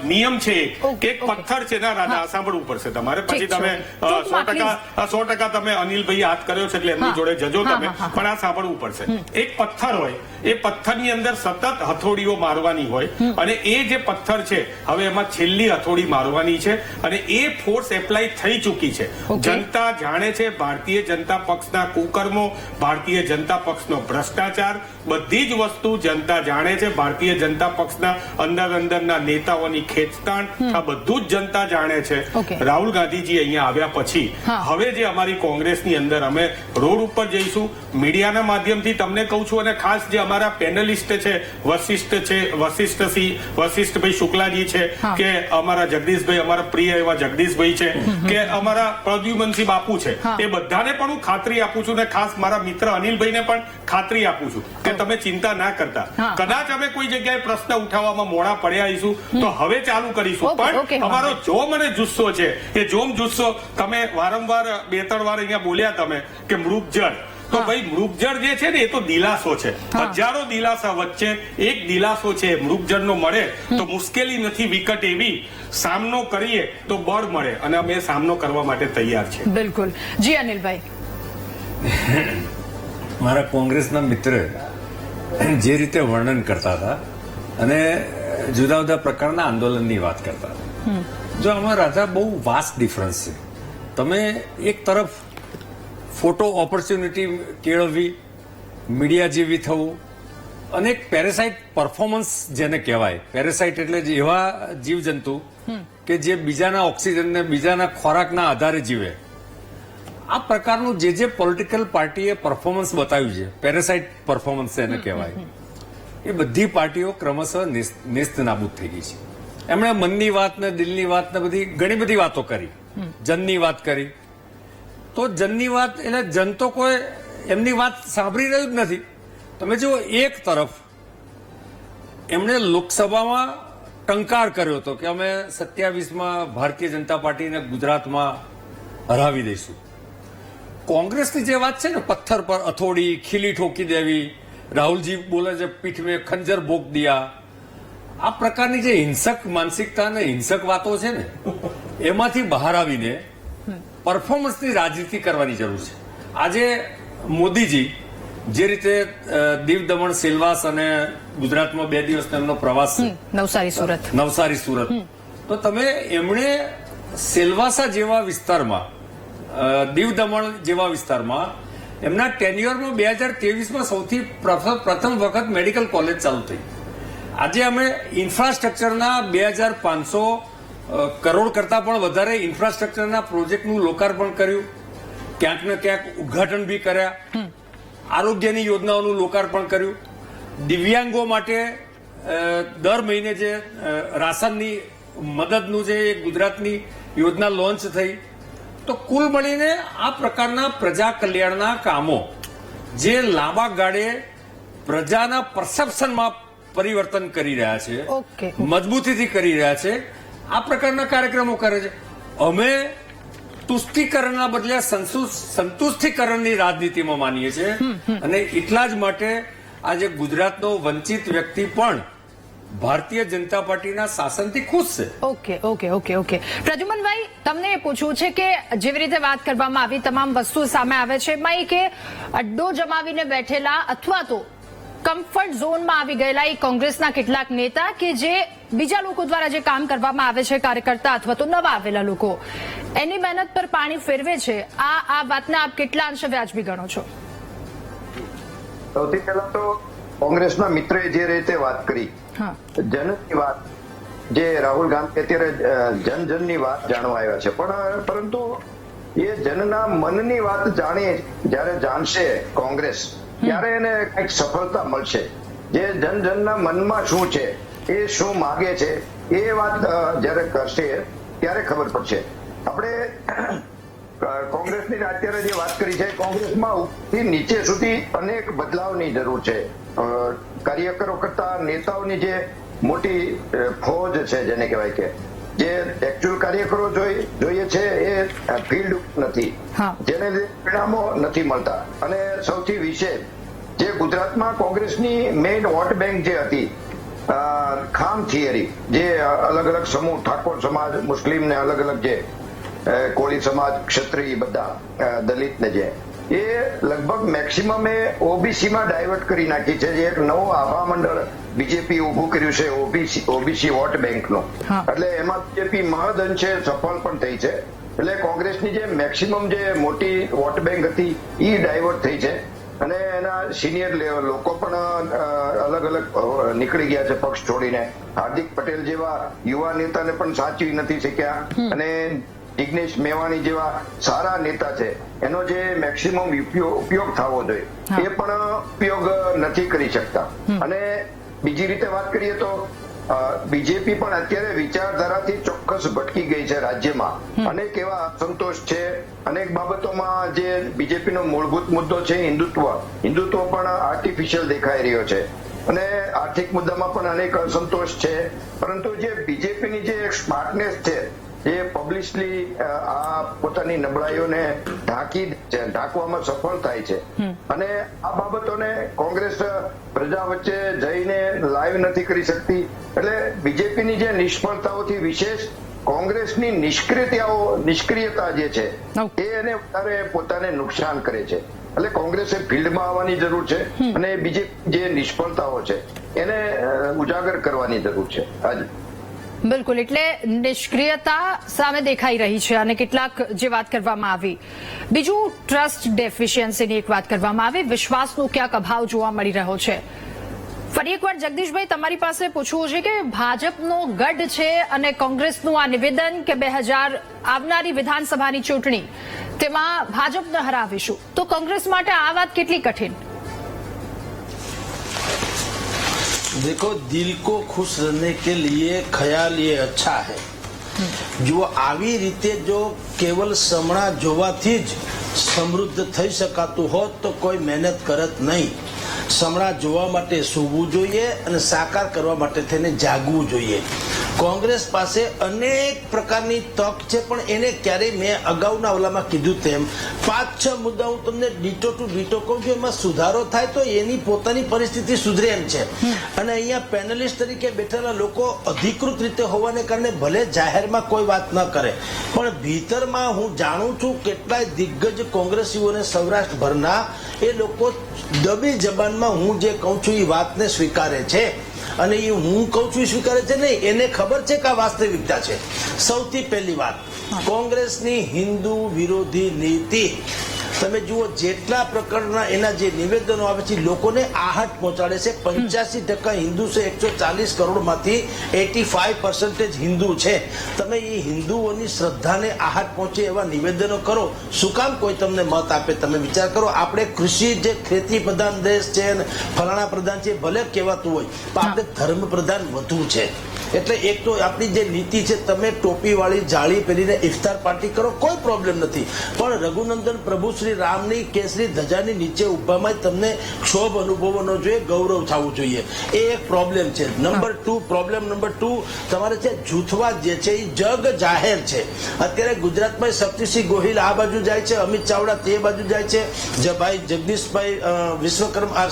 નિયમ છે કે એક પથ્થર છે. ના રાધા, સાંભળવું પડશે તમારે, પછી તમે 100% તમે અનિલભાઈ યાદ કર્યો છે એટલે એમની જોડે જજો તમે, પણ આ સાંભળવું પડશે. એક પથ્થર હોય, એ પથ્થરની અંદર સતત હથોડીઓ મારવાની હોય અને એ જે પથ્થર છે હવે એમાં છેલ્લી હથોડી મારવાની છે અને એ ફોર્સ એપ્લાય થઈ ચૂકી છે. જનતા જાણે છે ભારતીય જનતા પક્ષના કુકર્મો, ભારતીય જનતા પક્ષનો ભ્રષ્ટાચાર, બધી જ વસ્તુ જનતા જાણે છે. ભારતીય જનતા પક્ષના અંદરના નેતાઓની ખેંચતાણ, આ બધું જ જનતા જાણે છે. રાહુલ ગાંધીજી અહીંયા આવ્યા પછી હવે જે અમારી કોંગ્રેસની અંદર અમે રોડ ઉપર જઈશું, મીડિયાના માધ્યમથી તમને કહું છું, અને ખાસ જે અમારા પેનલિસ્ટ છે, વશિષ્ઠભાઈ શુક્લાજી છે, કે અમારા જગદીશભાઈ, અમારા પ્રિય એવા જગદીશભાઈ છે, કે અમારા પ્રદ્યુમનસિંહ બાપુ છે, એ બધાને પણ હું ખાતરી આપું છું, ને ખાસ મારા મિત્ર અનિલભાઈને પણ ખાતરી આપું છું કે તમે ચિંતા ના કરતા. કદાચ અમે કોઈ જગ્યાએ પ્રશ્ન ઉઠાવવામાં મોડા પડ્યા આવીશું તો હવે ચાલુ કરીશું, પણ અમારો જો મને જુસ્સો છે એ જોમ જુસ્સો. તમે વારંવાર 2-3 વાર અહીંયા બોલ્યા તમે કે મૃગજળ, તો ભાઈ મૃગજળ જે છે ને એ તો દિલાસો છે. હજારો દિલાસા વચ્ચે એક દિલાસો છે મૃગજળનો મળે તો મુશ્કેલી નથી વિકટ એવી, સામનો કરીએ તો બળ મળે, અને અમે સામનો કરવા માટે તૈયાર છે. બિલકુલ. જી અનિલભાઈ. મારા કોંગ્રેસના મિત્ર જે રીતે વર્ણન કરતા હતા અને જુદા જુદા પ્રકારના આંદોલનની વાત કરતા હતા, જો આમાં રાધા બહુ વાસ્ટ ડિફરન્સ છે. તમે એક તરફ ફોટો ઓપોર્ચ્યુનિટી કેળવવી, મીડિયા જેવી થવું, અને એક પેરેસાઇટ પરફોર્મન્સ જેને કહેવાય. પેરેસાઇટ એટલે એવા જીવજંતુ કે જે બીજાના ઓક્સિજનને, બીજાના ખોરાકના આધારે જીવે. આ પ્રકારનું જે પોલિટિકલ પાર્ટીએ પરફોર્મન્સ બતાવ્યું છે, પેરેસાઇટ પરફોર્મન્સ એને કહેવાય, એ બધી પાર્ટીઓ ક્રમશઃ નેસ્ત નાબૂદ થઈ ગઈ છે. એમણે મનની વાત ને દિલની વાત ને બધી ઘણી બધી વાતો કરી, જનની વાત કરી. તો જનની વાત એટલે જન તો કોઈ એમની વાત સાંભળી રહ્યું જ નથી. તમે જુઓ, એક તરફ એમણે લોકસભામાં ટંકાર કર્યો હતો કે અમે 27માં ભારતીય જનતા પાર્ટીને ગુજરાતમાં હરાવી દઈશું. કોંગ્રેસની જે વાત છે ને, પથ્થર પર અથોડી, ખીલી ઠોકી દેવી, રાહુલજી બોલે છે પીઠ મેં ખંજર ભોંક દિયા, આ પ્રકારની જે હિંસક માનસિકતા અને હિંસક વાતો છે ને, એમાંથી બહાર આવીને પરફોર્મન્સની રાજનીતિ કરવાની જરૂર છે. આજે મોદીજી જે રીતે દીવ દમણ સેલવાસ અને ગુજરાતમાં 2 દિવસનો એમનો પ્રવાસ છે, નવસારી સુરત, તો તમે એમણે સેલવાસા જેવા વિસ્તારમાં, દીવ દમણ જેવા વિસ્તારમાં એમના ટેન્યુઅરમાં 2023માં સૌથી પ્રથમ વખત મેડિકલ કોલેજ ચાલુ થઈ. આજે અમે ઇન્ફ્રાસ્ટ્રક્ચરના 2500 કરોડ કરતા પણ વધારે ઇન્ફ્રાસ્ટ્રક્ચરના પ્રોજેક્ટનું લોકાર્પણ કર્યું, ક્યાંક ને ક્યાંક ઉદઘાટન બી કર્યા, આરોગ્યની યોજનાઓનું લોકાર્પણ કર્યું, દિવ્યાંગો માટે દર મહિને જે રાશનની મદદનું જે ગુજરાતની યોજના લોન્ચ થઈ. તો કુલ મળીને આ પ્રકારના પ્રજા કલ્યાણના કામો જે લાંબા ગાળે પ્રજાના પરસેપ્શનમાં પરિવર્તન કરી રહ્યા છે, મજબૂતીથી કરી રહ્યા છે, આ પ્રકારના કાર્યક્રમો કરે છે. અમે તુષ્ટિકરણના બદલે સંતુષ્ટિકરણની રાજનીતિમાં માનીએ છીએ અને એટલા જ માટે આજે ગુજરાતનો વંચિત વ્યક્તિ પણ ભારતીય જનતા પાર્ટીના શાસનથી ખુશ છે. ઓકે. પ્રદ્યુમનભાઈ, તમને એ પૂછવું છે કે જેવી રીતે વાત કરવામાં આવી, તમામ વસ્તુ સામે આવે છે એમાં કે અડ્ડો જમાવીને બેઠેલા અથવા તો કમ્ફર્ટ ઝોનમાં આવી ગયેલા એ કોંગ્રેસના કેટલાક નેતા કે જે બીજા લોકો દ્વારા જે કામ કરવામાં આવે છે, કાર્યકર્તા અથવા તો નવા આવેલા લોકો, એની મહેનત પર પાણી ફેરવે છે, આ વાતને આપ કેટલા અંશે વ્યાજબી ગણો છો? સૌથી પહેલા તો કોંગ્રેસના મિત્રએ જે રીતે વાત કરી, જનની વાત, જે રાહુલ ગાંધી અત્યારે જનની વાત જાણવા આવ્યા છે, પરંતુ એ જનના મનની વાત જયારે જાણશે કોંગ્રેસ, ત્યારે એને કઈક સફળતા મળશે. જે જનના મનમાં શું છે, એ શું માગે છે, એ વાત જયારે કરશે ત્યારે ખબર પડશે. આપણે કોંગ્રેસની અત્યારે જે વાત કરી છે, કોંગ્રેસમાં ઉપરથી નીચે સુધી અનેક બદલાવની જરૂર છે. કાર્યકરો કરતા નેતાઓની જે મોટી ફોજ છે, જેને કહેવાય કે જે એકચ્યુઅલ કાર્યકરો જોઈએ છે એ ફિલ્ડ નથી, જેને પરિણામો નથી મળતા. અને સૌથી વિશેષ જે ગુજરાતમાં કોંગ્રેસની મેઇન વોટ બેંક જે હતી, ખામ થિયરી, જે અલગ અલગ સમૂહ, ઠાકોર સમાજ, મુસ્લિમ ને અલગ અલગ જે કોળી સમાજ, ક્ષત્રિય, બધા દલિત ને જે, એ લગભગ મેક્સિમમ ઓબીસી માં ડાયવર્ટ કરી નાખી છે. જે એક નવો આભા મંડળ બીજેપી ઉભું કર્યું છે ઓબીસી વોટ બેંકનું, એટલે એમાં બીજેપી મહદ અંશે સફળ પણ થઈ છે. એટલે કોંગ્રેસની જે મેક્સિમમ જે મોટી વોટ બેંક હતી એ ડાયવર્ટ થઈ છે અને એના સિનિયર લેવલ લોકો પણ અલગ અલગ નીકળી ગયા છે પક્ષ છોડીને. હાર્દિક પટેલ જેવા યુવા નેતાને પણ સાચવી નથી શક્યા અને જિગ્નેશ મેવાણી જેવા સારા નેતા છે, એનો જે મેક્સિમમ ઉપયોગ થવો જોઈએ એ પણ ઉપયોગ નથી કરી શકતા. અને બીજી રીતે વાત કરીએ તો બીજેપી પણ અત્યારે વિચારધારાથી ચોક્કસ ભટકી ગઈ છે રાજ્યમાં. અનેક એવા અસંતોષ છે, અનેક બાબતોમાં જે બીજેપીનો મૂળભૂત મુદ્દો છે હિન્દુત્વ પણ આર્ટિફિશિયલ દેખાઈ રહ્યો છે અને આર્થિક મુદ્દામાં પણ અનેક અસંતોષ છે. પરંતુ જે બીજેપીની જે એક સ્માર્ટનેસ છે, જે પબ્લિકલી આ પોતાની નબળાઈઓને ઢાંકવામાં સફળ થાય છે અને આ બાબતોને કોંગ્રેસ પ્રજા વચ્ચે જઈને લાઈવ નથી કરી શકતી. એટલે બીજેપીની જે નિષ્ફળતાઓથી વિશેષ કોંગ્રેસની નિષ્ક્રિયતા જે છે એ એને વધારે પોતાને નુકસાન કરે છે. એટલે કોંગ્રેસે ફિલ્ડમાં આવવાની જરૂર છે અને બીજેપી જે નિષ્ફળતાઓ છે એને ઉજાગર કરવાની જરૂર છે. આજે બિલકુલ, એટલે નિષ્ક્રિયતા સામે દેખાઈ રહી છે અને કેટલાક જે વાત કરવામાં આવી. બીજું ટ્રસ્ટ ડેફિશિયન્સીની એક વાત કરવામાં આવી, વિશ્વાસનો ક્યાંક અભાવ જોવા મળી રહ્યો છે. ફરી એકવાર જગદીશભાઈ તમારી પાસે પૂછવું છે કે ભાજપનો ગઢ છે અને કોંગ્રેસનું આ નિવેદન કે 2000 આવનારી વિધાનસભાની ચૂંટણી તેમાં ભાજપને હરાવીશું, તો કોંગ્રેસ માટે આ વાત કેટલી કઠિન? देखो, दिल को खुश रहने के लिए ख्याल ये अच्छा है. જો આવી રીતે જો કેવલ સમણા જોવાથી જ સમૃદ્ધ થઈ શકાતું હોત તો કોઈ મહેનત કરત નહીં. સમણા જોવા માટે સૂવું જોઈએ અને સાકાર કરવા માટે થઈને જાગવું જોઈએ. કોંગ્રેસ પાસે અનેક પ્રકારની તક છે, પણ એને ક્યારેય મેં અગાઉના ઓલામાં કીધું તેમ 5-6 મુદ્દા હું તમને ડીટો ટુ ડીટો કહું છું, એમાં સુધારો થાય તો એની પોતાની પરિસ્થિતિ સુધરે એમ છે. અને અહીંયા પેનલિસ્ટ તરીકે બેઠેલા લોકો અધિકૃત રીતે હોવાને કારણે ભલે જાહેરમાં કોઈ વાત ન કરે, પણ ભીતરમાં હું જાણું છું કેટલાય દિગ્ગજ કોંગ્રેસીઓને સૌરાષ્ટ્રભરના એ લોકો દબી જબાનમાં હું જે કહું છું એ વાતને સ્વીકારે છે. અને એ હું કહું છું સ્વીકારે છે નહીં, એને ખબર છે કે આ વાસ્તવિકતા છે. સૌથી પહેલી વાત, કોંગ્રેસની હિન્દુ વિરોધી નીતિ તમે જુઓ, જેટલા પ્રકારના એના જે નિવેદનો આવે છે લોકોને આહટ પહોંચાડે છે. 85% હિન્દુ છે, 140 કરોડમાંથી 85% હિન્દુ છે. તમે એ હિન્દુઓની શ્રદ્ધાને આહટ પહોંચે એવા નિવેદનો કરો, શું કામ કોઈ તમને મત આપે? તમે વિચાર કરો, આપણે કૃષિ જે ખેતી પ્રધાન દેશ છે અને ફલાણા પ્રધાન છે ભલે કહેવાતું હોય, પણ આપણે ધર્મ પ્રધાન વધુ છે. એટલે એક તો આપણી જે નીતિ છે, તમે ટોપી વાળી જાળી પહેરીને ઇફતાર પાર્ટી કરો, કોઈ પ્રોબ્લેમ નથી, પણ રઘુનંદન પ્રભુ શ્રી રામની કેસરી ધજાની નીચે ઉભામાં તમને ક્ષોભ અનુભવવાનો જોઈએ, ગૌરવ થવું જોઈએ. એ એક પ્રોબ્લેમ છે. પ્રોબ્લેમ નંબર 2, તમારે છે જૂથવાદ જે છે એ જગ જાહેર છે. અત્યારે ગુજરાતમાં શક્તિસિંહ ગોહિલ આ બાજુ જાય છે, અમિત ચાવડા તે બાજુ જાય છે, ભાઈ જગદીશભાઈ વિશ્વકર્મા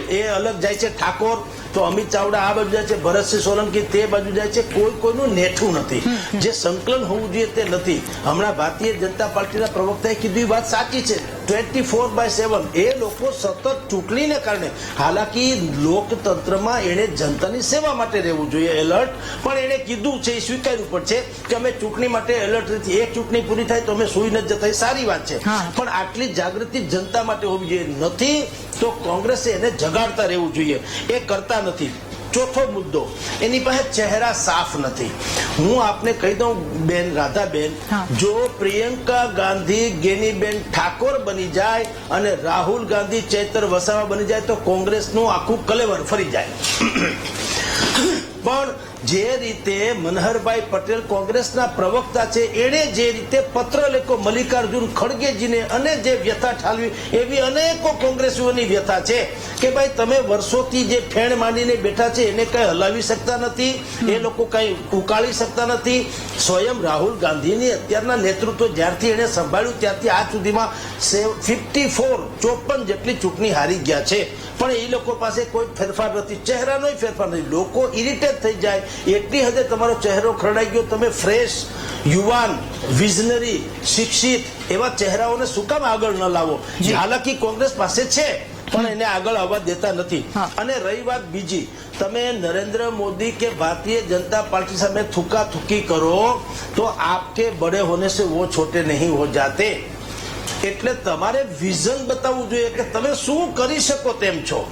એ અલગ જાય છે ઠાકોર, તો અમિત ચાવડા આ બાજુ જાય છે, ભરતસિંહ સોલંકી તે બાજુ જાય છે. કોઈનું નેઠું નથી. જે સંકલન હોવું જોઈએ તે નથી. હમણાં ભારતીય જનતા પાર્ટીના પ્રવક્તાએ કીધું વાત સાચી છે, 24/7 એ લોકો સતત ચૂંટણીને કારણે, હાલાકી લોકતંત્રમાં એને જનતાની સેવા માટે રહેવું જોઈએ એલર્ટ, પણ એને કીધું છે, એ સ્વીકાર્યું પણ છે કે અમે ચૂંટણી માટે એલર્ટ નથી. એક ચૂંટણી પૂરી થાય તો અમે સુઈ ન જતા, એ સારી વાત છે, પણ આટલી જાગૃતિ જનતા માટે હોવી જોઈએ. નથી તો કોંગ્રેસે એને જગાડતા રહેવું જોઈએ, એ કરતા નથી. ચોથો મુદ્દો, એની પાસે ચહેરા સાફ નથી. હું આપને કહી દઉં બેન રાધાબેન, જો પ્રિયંકા ગાંધી ગેનીબેન ઠાકોર બની જાય અને રાહુલ ગાંધી ચૈતર વસાવા બની જાય તો કોંગ્રેસનું આખું કલેવર ફરી જાય. પણ જે રીતે મનહરભાઈ પટેલ કોંગ્રેસના પ્રવક્તા છે, એણે જે રીતે પત્ર લખ્યો મલ્લિકાર્જુન ખડગેજીને અને જે વ્યથા ઠાલવી, એવી અનેકો કોંગ્રેસીઓની વ્યથા છે કે ભાઈ તમે વર્ષોથી જે ફેણ માંડીને બેઠા છે એને કઈ હલાવી શકતા નથી, એ લોકો કઈ ઉકાળી શકતા નથી. સ્વયં રાહુલ ગાંધીની અત્યારના નેતૃત્વ જ્યારથી એને સંભાળ્યું ત્યારથી આજ સુધીમાં 54 જેટલી ચૂંટણી હારી ગયા છે, પણ એ લોકો પાસે કોઈ ફેરફાર નથી, ચહેરાનો ફેરફાર નથી. લોકો ઇરિટેટ થઈ જાય એટલી હદે તમારો ચહેરો ખરડાઈ ગયો. તમે ફ્રેશ, યુવાન, વિઝનરી, શિક્ષિત એવા ચહેરાઓને શું કામ આગળ ન લાવો? હાલાકી કોંગ્રેસ પાસે છે, પણ એને આગળ આવવા દેતા નથી. અને રહી વાત બીજી, તમે નરેન્દ્ર મોદી કે ભારતીય જનતા પાર્ટી સામે થૂકા થૂકી કરો તો આપકે બડે હોને સે વો છોટે નહીં હો જાતે. એટલે તમારે વિઝન બતાવવું જોઈએ કે તમે શું કરી શકો તેમ છો.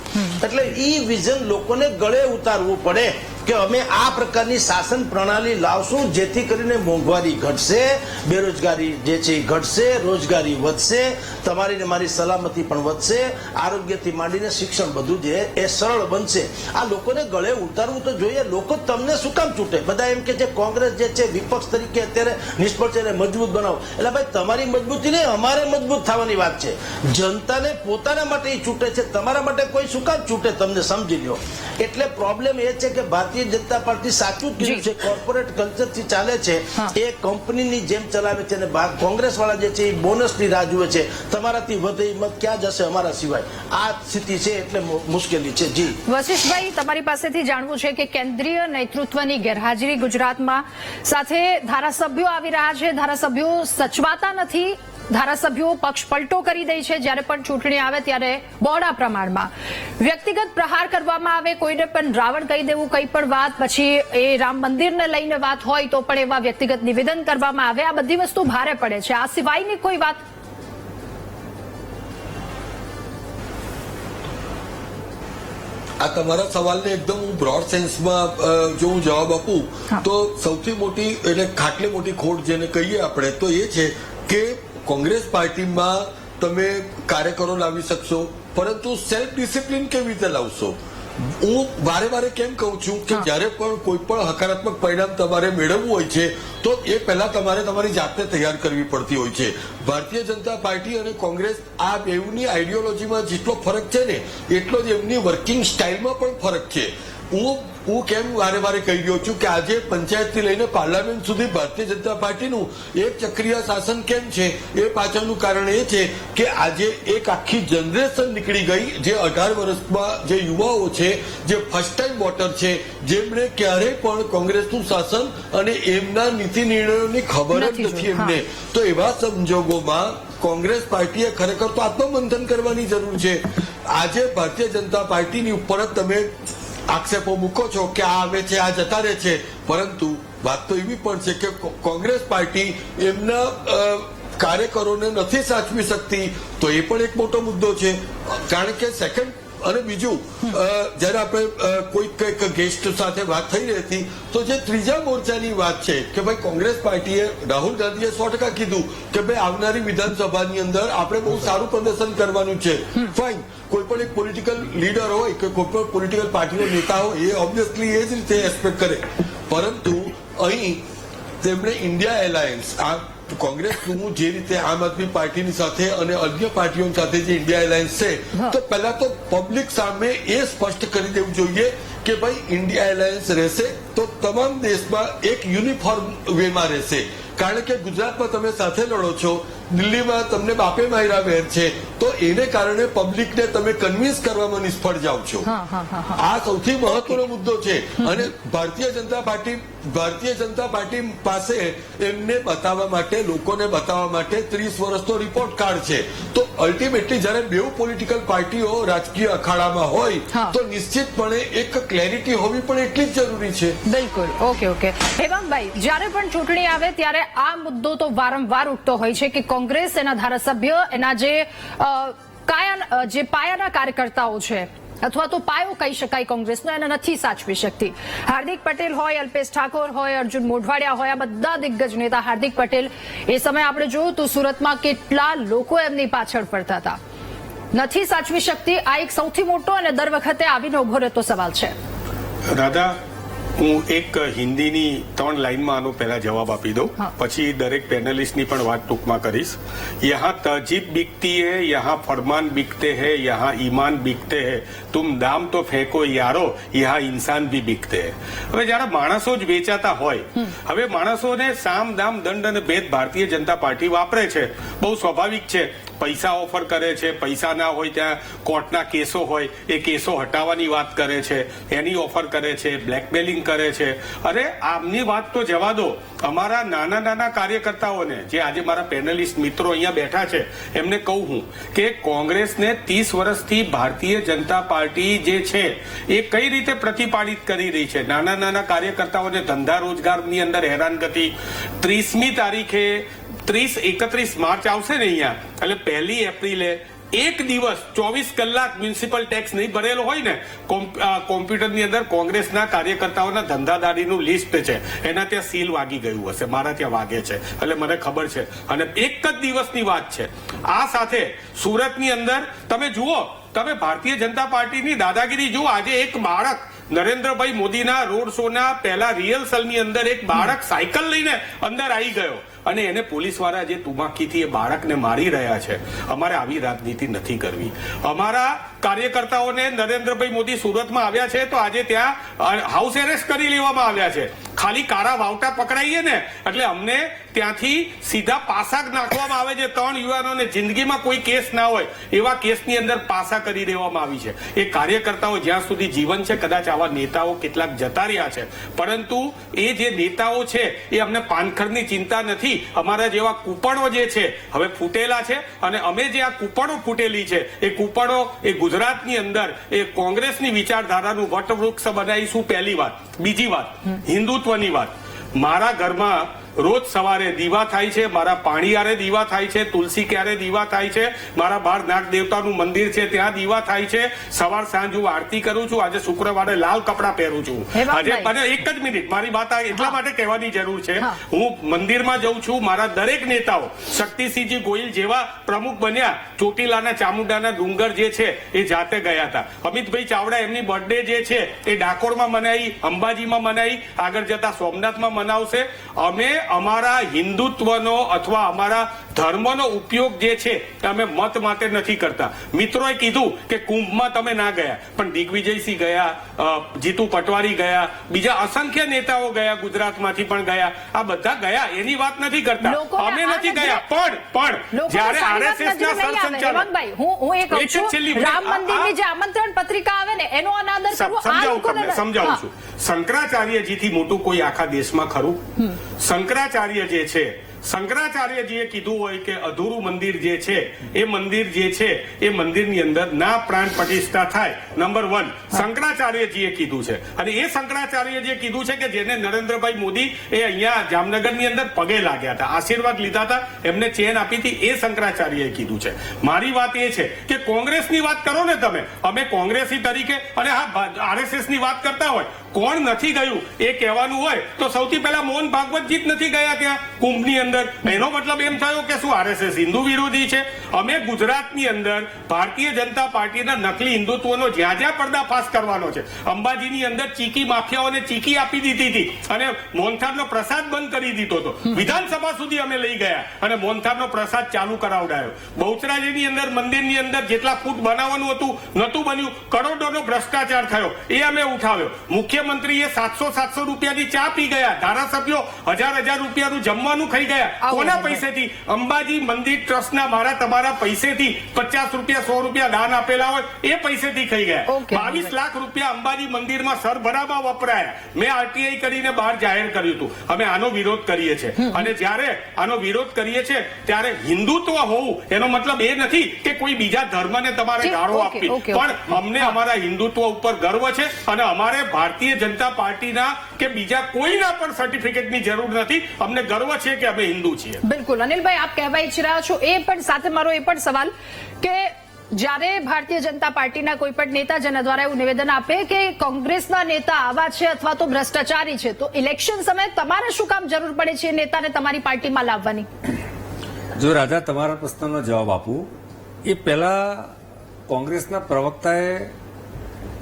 એટલે ઈ વિઝન લોકોને ગળે ઉતારવું પડે કે અમે આ પ્રકારની શાસન પ્રણાલી લાવશું જેથી કરીને મોંઘવારી ઘટશે, બેરોજગારી જે છે એ ઘટશે, રોજગારી વધશે, તમારી ને મારી સલામતી પણ વધશે, આરોગ્યથી માંડીને શિક્ષણ બધું જે એ સરળ બનશે. આ લોકોને ગળે ઉતારવું તો જોઈએ. લોકો તમને શું કામ ચૂંટે? બધા એમ કે છે કોંગ્રેસ જે છે વિપક્ષ તરીકે અત્યારે નિષ્ફળ છે, એને મજબૂત બનાવો. એટલે ભાઈ તમારી મજબૂતી નહીં, અમારે મજબૂત થવાની વાત છે. જનતાને પોતાના માટે એ ચૂંટે છે, તમારા માટે કોઈ શું કામ ચૂંટે? તમને સમજી લો. એટલે પ્રોબ્લેમ એ છે કે ભારતીય જનતા પાર્ટી સાચું કીધું છે, કોર્પોરેટ કલ્ચરથી ચાલે છે, એ કંપનીની જેમ ચલાવે છે. અને કોંગ્રેસ વાળા જે છે એ બોનસની રાહ જુએ છે, તમારાથી વધે મત ક્યાં જશે અમારા સિવાય. આ સ્થિતિ છે, એટલે મુશ્કેલી છે. જી વશિષ્ઠભાઈ, તમારી પાસેથી જાણવું છે કે કેન્દ્રીય નેતૃત્વની ગેરહાજરી ગુજરાતમાં, સાથે ધારાસભ્યો આવી રહ્યા છે, ધારાસભ્યો સચવાતા નથી, ધારાસભ્યો પક્ષ પલટો કરી દે છે, જ્યારે પણ ચૂંટણી આવે ત્યારે બહોળા પ્રમાણમાં વ્યક્તિગત પ્રહાર કરવામાં આવે, કોઈને પણ રાવણ કહી દેવું, કંઈ પણ વાત, પછી એ રામ મંદિરને લઈને વાત હોય તો પણ એવા વ્યક્તિગત નિવેદન કરવામાં આવે, આ બધી વસ્તુ ભારે પડે છે. આ સિવાયની કોઈ વાત? આ તમારા સવાલને એકદમ હું બ્રોડ સેન્સમાં જો હું જવાબ આપું તો સૌથી મોટી એટલે ખાટલી મોટી ખોટ જેને કહીએ આપણે તો એ છે કે કોંગ્રેસ પાર્ટીમાં તમે કાર્યકરો લાવી શકશો, પરંતુ સેલ્ફ ડિસિપ્લિન કેવી રીતે લાવશો? હું વારે કેમ કહું છું કે જ્યારે પણ કોઈ પણ હકારાત્મક પરિણામ તમારે મેળવવું હોય છે તો એ પહેલા તમારે તમારી જાતને તૈયાર કરવી પડતી હોય છે. ભારતીય જનતા પાર્ટી અને કોંગ્રેસ આ બેઉની આઈડિયોલોજીમાં જેટલો ફરક છે ને એટલો જ એમની વર્કિંગ સ્ટાઇલમાં પણ ફરક છે. હું કેમ વારે વારે કહી રહ્યો છું કે આજે પંચાયતથી લઈને પાર્લામેન્ટ સુધી ભારતીય જનતા પાર્ટીનું એક ચક્રીય શાસન કેમ છે એ પાછળનું કારણ એ છે કે આજે એક આખી જનરેશન નીકળી ગઈ, જે 18 વર્ષમાં જે યુવાઓ છે, જે ફર્સ્ટ ટાઈમ વોટર છે, જેમણે ક્યારેય પણ કોંગ્રેસનું શાસન અને એમના નીતિ નિર્ણયોની ખબર જ નથી એમને. તો એવા સંજોગોમાં કોંગ્રેસ પાર્ટીએ ખરેખર તો આત્મમંથન કરવાની જરૂર છે. આજે ભારતીય જનતા પાર્ટીની ઉપર જ તમે આક્ષેપો મૂકો છો કે આ આવે છે, આ જતા રહે છે, પરંતુ વાત તો એવી પણ છે કે કોંગ્રેસ પાર્ટી એમના કાર્યકરોને નથી સાચવી શકતી, તો એ પણ એક મોટો મુદ્દો છે. કારણ કે સેકન્ડ અને બીજું, જયારે આપણે કોઈક ગેસ્ટ સાથે વાત થઈ રહી હતી તો જે ત્રીજા મોરચાની વાત છે કે ભાઈ કોંગ્રેસ પાર્ટીએ, રાહુલ ગાંધીએ 100% કીધું કે ભાઈ આવનારી વિધાનસભાની અંદર આપણે બહુ સારું પ્રદર્શન કરવાનું છે. ફાઇન, કોઈ પણ એક પોલિટિકલ લીડર હોય કે કોઈ પણ પોલિટિકલ પાર્ટીનો નેતા હોય એ ઓબ્વિયસલી એ જ રીતે એક્સપેક્ટ કરે, પરંતુ અહીં તેમણે ઇન્ડિયા એલાયન્સ, આ કોંગ્રેસનું જે રીતે આમ આદમી પાર્ટીની સાથે અને અન્ય પાર્ટીઓ સાથે જે ઇન્ડિયા એલાયન્સ છે, તો પહેલા તો પબ્લિક સામે એ સ્પષ્ટ કરી દેવું જોઈએ કે ભાઈ ઇન્ડિયા એલાયન્સ રહેશે તો તમામ દેશમાં એક યુનિફોર્મ વેમાં રહેશે. કારણ કે ગુજરાતમાં તમે સાથે લડો છો, દિલ્હીમાં તમને બાપે માયરા વેર છે, તો એને કારણે પબ્લિકને તમે કન્વિન્સ કરવામાં નિષ્ફળ જાઓ છો. આ સૌથી મહત્વનો મુદ્દો છે. અને ભારતીય જનતા પાર્ટી પાસે એમને બતાવવા માટે, લોકોને બતાવવા માટે 30 વર્ષનો રિપોર્ટ કાર્ડ છે. તો અલ્ટિમેટલી જયારે બે પોલિટિકલ પાર્ટીઓ રાજકીય અખાડામાં હોય તો નિશ્ચિતપણે એક ક્લેરિટી હોવી પણ એટલી જ જરૂરી છે. બિલકુલ. ઓકે. હેમાંગભાઈ, જ્યારે પણ ચૂંટણી આવે ત્યારે આ મુદ્દો તો વારંવાર ઉઠતો હોય છે કે કોંગ્રેસ, એના ધારાસભ્ય, એના જે પાયાના કાર્યકર્તાઓ છે, અથવા તો પાયો કહી શકાય કોંગ્રેસનો, એને નથી સાચવી શકતી. હાર્દિક પટેલ હોય, અલ્પેશ ઠાકોર હોય, અર્જુન મોઢવાડિયા હોય, આ બધા દિગ્ગજ નેતા. હાર્દિક પટેલ, એ સમયે આપણે જોયું તો સુરતમાં કેટલા લોકો એમની પાછળ ફરતા હતા. નથી સાચવી શકતી, આ એક સૌથી મોટો અને દર વખતે આવીને ઉભો રહેતો સવાલ છે. રાધા, હું એક હિન્દીની 3 લાઈનમાં આનો પહેલા જવાબ આપી દઉં, પછી દરેક પેનલિસ્ટની પણ વાત ટૂંકમાં કરીશ. યહાં તહજીબ બિકતી હૈ, યહાં ફરમાન બિકતે હૈ, યહાં ઈમાન બિકતે હૈ, તુમ દામ તો ફેંકો યારો, યહાં ઇન્સાન ભી બિકતે હૈ. હવે જયારે માણસો જ વેચાતા હોય, હવે માણસોને સામ દામ દંડ અને ભેદ ભારતીય જનતા પાર્ટી વાપરે છે, બહુ સ્વાભાવિક છે. પૈસા ઓફર કરે છે, પૈસા ના હોય ત્યાં કોર્ટના કેસો હોય, એ કેસો હટાવવાની વાત કરે છે, એની ઓફર કરે છે, બ્લેકમેલિંગ કરે છે. અરે આમની વાત તો જવા દો, અમારા નાના કાર્યકર્તાઓને, જે આજે મારા પેનલિસ્ટ મિત્રો અહીંયા બેઠા છે, એમને કહું હું કે કોંગ્રેસને 30 વર્ષથી ભારતીય જનતા પાર્ટી જે છે એ કઈ રીતે પ્રતિપાદિત કરી રહી છે. નાના કાર્યકર્તાઓને ધંધા રોજગારની અંદર હેરાનગતિ. 30મી તારીખે 31 માર્ચ આવશે ને અહીંયા, એટલે 1 એપ્રિલે એક દિવસ 24 કલાક મ્યુનિસિપલ ટેક્સ નહીં ભરેલો હોય ને, કોમ્પ્યુટરની અંદર કોંગ્રેસના કાર્યકર્તાઓના ધંધાદારીનું લિસ્ટ છે, એના ત્યાં સીલ વાગી ગયું હશે, મારા ત્યાં વાગે છે, એટલે મને ખબર છે. અને એક જ દિવસની વાત છે. આ સાથે સુરતની અંદર તમે જુઓ, તમે ભારતીય જનતા પાર્ટીની દાદાગીરી જુઓ. આજે એક બાળક, નરેન્દ્રભાઈ મોદીના રોડ શોના પહેલા રિહર્સલની અંદર એક બાળક સાયકલ લઈને અંદર આવી ગયો અને એને પોલીસવાળા જે તુમાકીથી એ બાળકને મારી રહ્યા છે. અમારે આવી રાજનીતિ નથી કરવી. અમારા કાર્યકર્તાઓને નરેન્દ્રભાઈ મોદી સુરતમાં આવ્યા છે તો આજે ત્યાં હાઉસ એરેસ્ટ કરી લેવામાં આવ્યા છે. ખાલી કારા વાવટા પકડાઈએ ને એટલે અમને ત્યાંથી સીધા પાસા નાખવામાં આવે છે. 3 યુવાનોને જિંદગીમાં કોઈ કેસ ના હોય એવા કેસની અંદર પાસા કરી દેવામાં આવી છે. એ કાર્યકર્તાઓ જ્યાં સુધી જીવન છે, કદાચ આવા નેતાઓ કેટલાક જતા રહ્યા છે, પરંતુ એ જે નેતાઓ છે એ અમને પાનખરની ચિંતા નથી. અમારા જેવા કૂપણો જે છે હવે ફૂટેલા છે, અને અમે જે આ કૂપણો ફૂટેલી છે એ કૂપણો એ ગુજરાતની અંદર એ કોંગ્રેસની વિચારધારાનું વટવૃક્ષ બનાવીશું. પહેલી વાત. બીજી વાત, હિન્દુત્વની વાત. મારા ઘરમાં રોજ સવારે દીવા થાય છે, મારા પાણીયારે દીવા થાય છે, તુલસી ક્યારે દીવા થાય છે, મારા બહાર નાગ દેવતાનું મંદિર છે ત્યાં દીવા થાય છે. સવાર સાંજ હું આરતી કરું છું. આજે શુક્રવારે લાલ કપડા પહેરું છું. આજે એક જ મિનિટ, મારી વાત એટલા માટે કહેવાની જરૂર છે. હું મંદિરમાં જઉં છું. મારા દરેક નેતાઓ શક્તિસિંહજી ગોહિલ જેવા પ્રમુખ બન્યા. ચોટીલાના ચામુંડાના ડુંગર જે છે એ જાતે ગયા હતા. અમિતભાઈ ચાવડા એમની બર્થડે જે છે એ ડાકોરમાં મનાવી, અંબાજીમાં મનાવી, આગળ જતા સોમનાથમાં મનાવશે. અમે અમારા હિન્દુત્વનો અથવા અમારા ધર્મનો ઉપયોગ જે છે એ અમે મત માટે નથી કરતા. મિત્રોએ કીધું કે કુંભમાં તમે ના ગયા, પણ દિગ્વિજયસિંહ ગયા, જીતુ પટવારી ગયા, બીજા અસંખ્ય નેતાઓ ગયા, ગુજરાતમાંથી પણ ગયા, આ બધા ગયા એની વાત નથી કરતા. અમે નથી ગયા, પણ જ્યારે આરએસએસ ના સરસંચાલક હું એક કહું છું, રામ મંદિરની જે આમંત્રણ પત્રિકા આવે ને એનો અનાદર કરવો, આ લોકોને સમજાવું છું. શંકરાચાર્યજીથી મોટું કોઈ આખા દેશમાં ખરું? શંકરાચાર્ય જે છે, શંકરાચાર્યજીએ કીધું હોય કે અધૂરું મંદિર જે છે એ મંદિર જે છે એ મંદિરની અંદર ના પ્રાણ પ્રતિષ્ઠા થાય. નંબર 1 શંકરાચાર્યજીએ કીધું છે, અને એ શંકરાચાર્યજીએ કીધું છે કે જેને નરેન્દ્રભાઈ મોદી એ અહીંયા જામનગરની અંદર પગે લાગ્યા હતા, આશીર્વાદ લીધા હતા, એમને ચેન આપી હતી, એ શંકરાચાર્યએ કીધું છે. મારી વાત એ છે કે કોંગ્રેસની વાત કરો ને તમે, અમે કોંગ્રેસી તરીકે, અને હા આરએસએસ ની વાત કરતા હોય, કોણ નથી ગયું એ કહેવાનું હોય તો સૌથી પહેલા મોહન ભાગવતજી જ નથી ગયા ત્યાં કુંભની અંદર. એનો મતલબ એમ થયો કે શું આરએસએસ હિન્દુ વિરોધી છે? અમે ગુજરાતની અંદર ભારતીય જનતા પાર્ટીના નકલી હિન્દુત્વનો જ્યાં જ્યાં પર્દાફાશ કરવાનો છે, અંબાજીની અંદર ચીકી માફિયાઓને ચીકી આપી દીધી હતી અને મોહનથાળનો પ્રસાદ બંધ કરી દીધો હતો, વિધાનસભા સુધી અમે લઈ ગયા અને મોહનથાળનો પ્રસાદ ચાલુ કરાવડાયો. બહુચરાજીની અંદર મંદિરની અંદર જેટલા ફૂટ બનાવવાનું હતું નતું બન્યું, કરોડોનો ભ્રષ્ટાચાર થયો, એ અમે ઉઠાવ્યો. મુખ્યમંત્રીએ 700 રૂપિયાની ચા પી ગયા, ધારાસભ્યો 1000 રૂપિયાનું જમવાનું ખાઈ ગયા. કોના પૈસેથી? અંબાજી મંદિર ટ્રસ્ટના મારા તમારા પૈસેથી 50 રૂપિયા 100 રૂપિયા દાન આપેલા હોય એ પૈસેથી ખાઈ ગયા. 22 લાખ રૂપિયા અંબાજી મંદિરમાં સરભરામાં વપરાયા. મેં આરટીઆઈ કરીને બહાર જાહેર કર્યું હતું. અમે આનો વિરોધ કરીએ છીએ, અને જ્યારે આનો વિરોધ કરીએ છીએ ત્યારે હિન્દુત્વ હોવું એનો મતલબ એ નથી કે કોઈ બીજા ધર્મને તમારે ગાળો આપવી, પણ અમને અમારા હિન્દુત્વ ઉપર ગર્વ છે અને અમારે ભારતીય જનતા પાર્ટીના કે બીજા કોઈના પણ સર્ટિફિકેટની જરૂર નથી. અમને ગર્વ છે કે અમે હિન્દુ છીએ. બિલકુલ અનિલભાઈ, આપ કહેવા ઈચ્છી રહ્યા છો એ પણ સાથે મારો એ પણ સવાલ કે જ્યારે ભારતીય જનતા પાર્ટીના કોઈ પણ નેતા જેના દ્વારા એવું નિવેદન આપે કે કોંગ્રેસના નેતા આવા છે અથવા તો ભ્રષ્ટાચારી છે, તો ઇલેક્શન સમયે તમારે શું કામ જરૂર પડે છે એ નેતાને તમારી પાર્ટીમાં લાવવાની? જો રાજા તમારા પ્રશ્નનો જવાબ આપું એ પહેલા કોંગ્રેસના પ્રવક્તાએ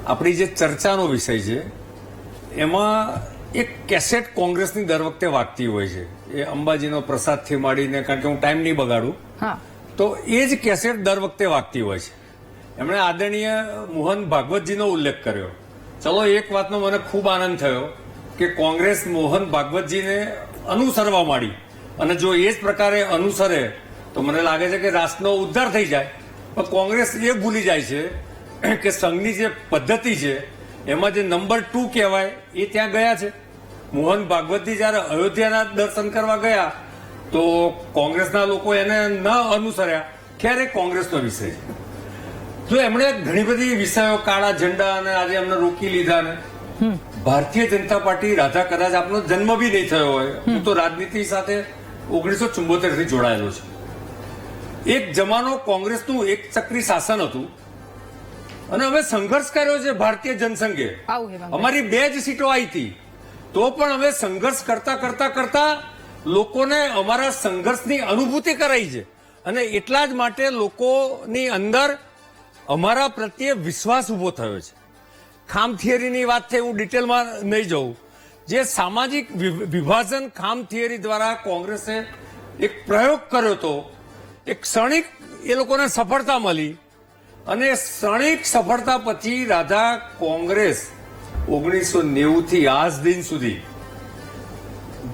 આપણી જે ચર્ચાનો વિષય છે એમાં એક કેસેટ કોંગ્રેસની દર વખતે વાગતી હોય છે, એ અંબાજીનો પ્રસાદથી માંડીને, કારણ કે હું ટાઈમ નહીં બગાડું, તો એ જ કેસેટ દર વખતે વાગતી હોય છે. એમણે આદરણીય મોહન ભાગવતજીનો ઉલ્લેખ કર્યો. ચલો, એક વાતનો મને ખૂબ આનંદ થયો કે કોંગ્રેસ મોહન ભાગવતજીને અનુસરવા માંડી, અને જો એ જ પ્રકારે અનુસરે તો મને લાગે છે કે રાષ્ટ્રનો ઉદ્ધાર થઈ જાય. પણ કોંગ્રેસ એ ભૂલી જાય છે કે સંઘની જે પદ્ધતિ છે એમાં જે નંબર 2 કહેવાય એ ત્યાં ગયા છે. મોહન ભાગવતજી જયારે અયોધ્યાના દર્શન કરવા ગયા તો કોંગ્રેસના લોકો એને ન અનુસર્યા. ખેર એ કોંગ્રેસનો વિષય છે. જો એમણે ઘણી બધી વિષયો, કાળા ઝંડા, અને આજે એમને રોકી લીધા ને. ભારતીય જનતા પાર્ટી, રાધા, કદાચ આપનો જન્મ બી નહીં થયો હોય, હું તો રાજનીતિ સાથે 1974 થી જોડાયેલો છું. એક જમાનો કોંગ્રેસનું એક ચક્રી શાસન હતું અને અમે સંઘર્ષ કર્યો છે. ભારતીય જનસંઘે અમારી 2 જ સીટો આવી હતી, તો પણ અમે સંઘર્ષ કરતા લોકોને અમારા સંઘર્ષની અનુભૂતિ કરાઈ છે, અને એટલા જ માટે લોકોની અંદર અમારા પ્રત્યે વિશ્વાસ ઉભો થયો છે. ખામ થિયરીની વાત થઈ, હું ડિટેલમાં નહીં જઉં. જે સામાજિક વિભાજન ખામ થિયરી દ્વારા કોંગ્રેસે એક પ્રયોગ કર્યો હતો, એક ક્ષણિક એ લોકોને સફળતા મળી, અને ક્ષણિક સફળતા પછી રાધા કોંગ્રેસ 1990 થી આજ દિન સુધી